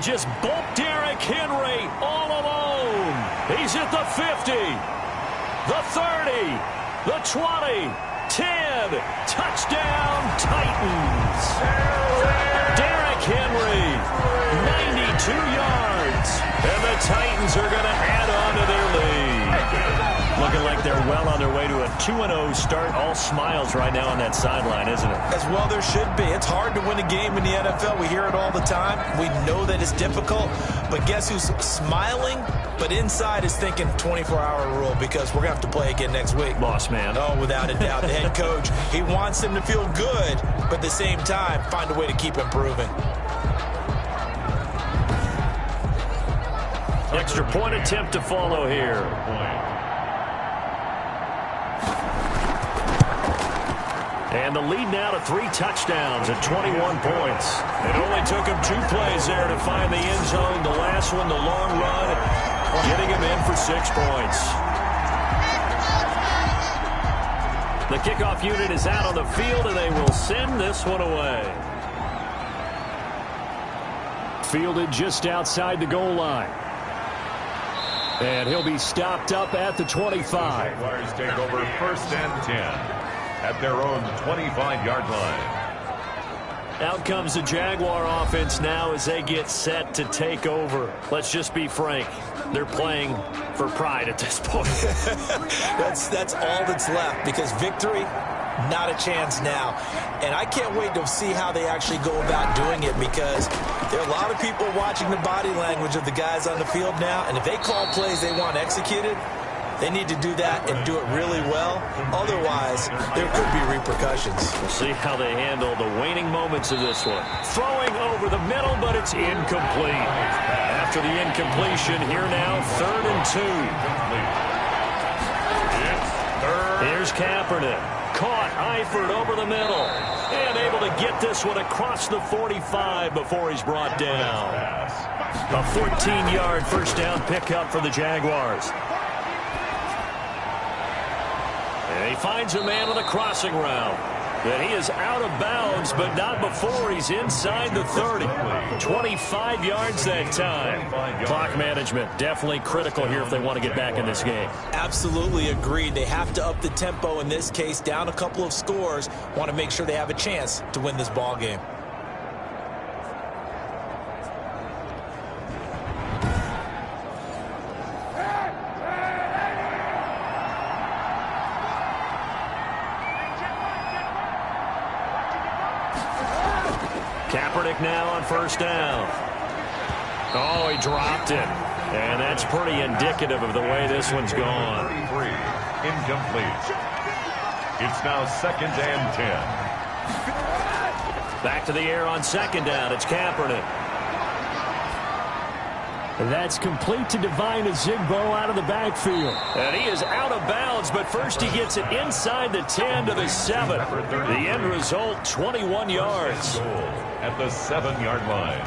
Just bolt Derrick Henry all alone. He's at the 50, the 30, the 20, 10. Touchdown, Titans. Derrick Henry, 92 yards. And the Titans are going to add on to their lead. Looking like they're well on their way to a 2-0 start. All smiles right now on that sideline, isn't it? As well there should be. It's hard to win a game in the NFL. We hear it all the time. We know that it's difficult. But guess who's smiling? But inside is thinking 24-hour rule because we're going to have to play again next week. Boss man. Oh, without a doubt. The head coach, he wants them to feel good, but at the same time, find a way to keep improving. Extra point attempt to follow here. And the lead now to 3 touchdowns at 21 points. It only took him 2 plays there to find the end zone. The last one, the long run, getting him in for 6 points. The kickoff unit is out on the field, and they will send this one away. Fielded just outside the goal line. And he'll be stopped up at the 25. Jaguars take over first and 10 at their own 25-yard line. Out comes the Jaguar offense now as they get set to take over. Let's just be frank. They're playing for pride at this point. That's all that's left because victory, not a chance now. And I can't wait to see how they actually go about doing it because there are a lot of people watching the body language of the guys on the field now. And if they call plays they want executed, they need to do that and do it really well. Otherwise, there could be repercussions. We'll see how they handle the waning moments of this one. Throwing over the middle, but it's incomplete. After the incompletion, here now, 3rd and 2. Here's Kaepernick. Caught Eifert over the middle. And able to get this one across the 45 before he's brought down. A 14-yard first down pickup for the Jaguars. And he finds a man on the crossing route. And he is out of bounds, but not before he's inside the 30. 25 yards that time. Clock management definitely critical here if they want to get back in this game. Absolutely agreed. They have to up the tempo in this case, down a couple of scores. Want to make sure they have a chance to win this ball game. Kaepernick now on first down. Oh, he dropped it. And that's pretty indicative of the way this one's gone. 33, incomplete. It's now 2nd and 10. Back to the air on 2nd down. It's Kaepernick. That's complete to Divine Azigbo out of the backfield. And he is out of bounds, but first he gets it inside the 10 to the 7. The end result, 21 yards. At the 7-yard line.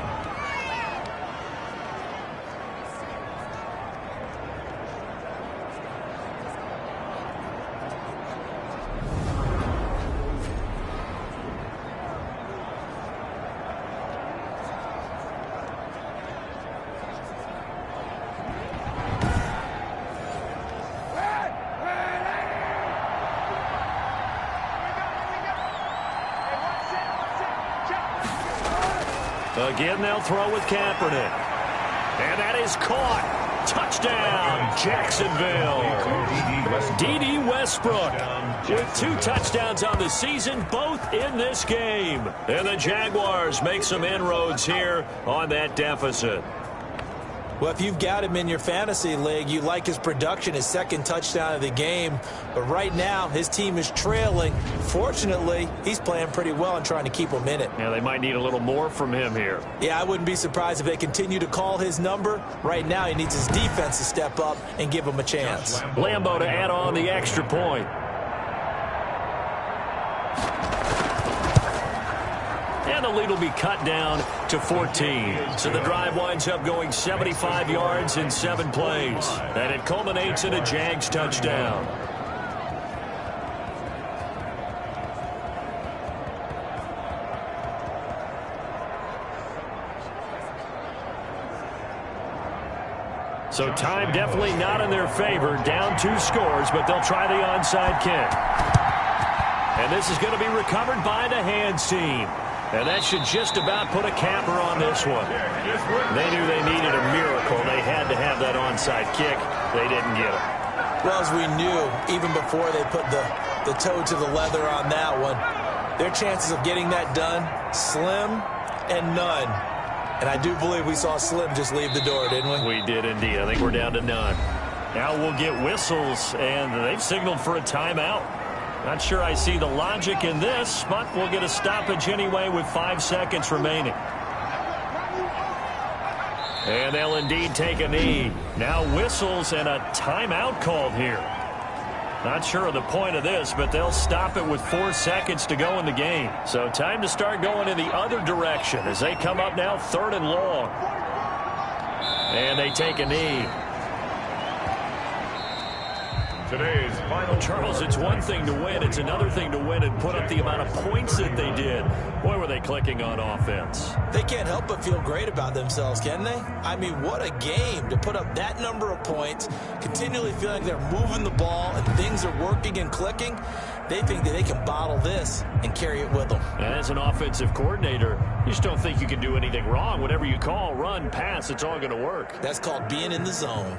Again, they'll throw with Kaepernick. And that is caught. Touchdown, Jacksonville. D.D. Westbrook with 2 touchdowns on the season, both in this game. And the Jaguars make some inroads here on that deficit. Well, if you've got him in your fantasy league, you like his production, his 2nd touchdown of the game. But right now, his team is trailing. Fortunately, he's playing pretty well and trying to keep them in it. Yeah, they might need a little more from him here. Yeah, I wouldn't be surprised if they continue to call his number. Right now, he needs his defense to step up and give him a chance. Lambo to add on the extra point. And the lead will be cut down to 14. So the drive winds up going 75 yards in 7 plays. And it culminates in a Jags touchdown. So time definitely not in their favor. Down 2 scores, but they'll try the onside kick. And this is going to be recovered by the hands team. And that should just about put a capper on this one. They knew they needed a miracle. They had to have that onside kick. They didn't get it. Well, as we knew, even before they put the toe to the leather on that one, their chances of getting that done, slim and none. And I do believe we saw Slim just leave the door, didn't we? We did indeed. I think we're down to none. Now we'll get whistles, and they've signaled for a timeout. Not sure I see the logic in this, but we'll get a stoppage anyway with 5 seconds remaining. And they'll indeed take a knee. Now whistles and a timeout called here. Not sure of the point of this, but they'll stop it with 4 seconds to go in the game. So time to start going in the other direction as they come up now 3rd and long. And they take a knee. Today's final. Charles, it's one thing to win. It's another thing to win and put up the amount of points that they did. Boy, were they clicking on offense. They can't help but feel great about themselves, can they? I mean, what a game to put up that number of points, continually feeling like they're moving the ball and things are working and clicking. They think that they can bottle this and carry it with them. As an offensive coordinator, you just don't think you can do anything wrong. Whatever you call, run, pass, it's all going to work. That's called being in the zone.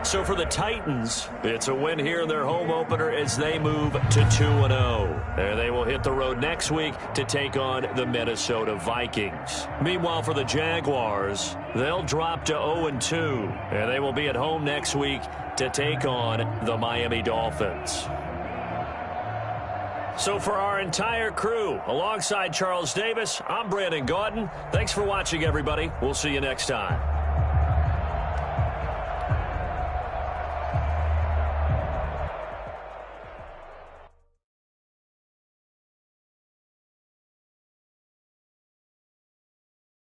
So for the Titans, it's a win here in their home opener as they move to 2-0. And they will hit the road next week to take on the Minnesota Vikings. Meanwhile, for the Jaguars, they'll drop to 0-2. And they will be at home next week to take on the Miami Dolphins. So for our entire crew, alongside Charles Davis, I'm Brandon Gaudin. Thanks for watching, everybody. We'll see you next time.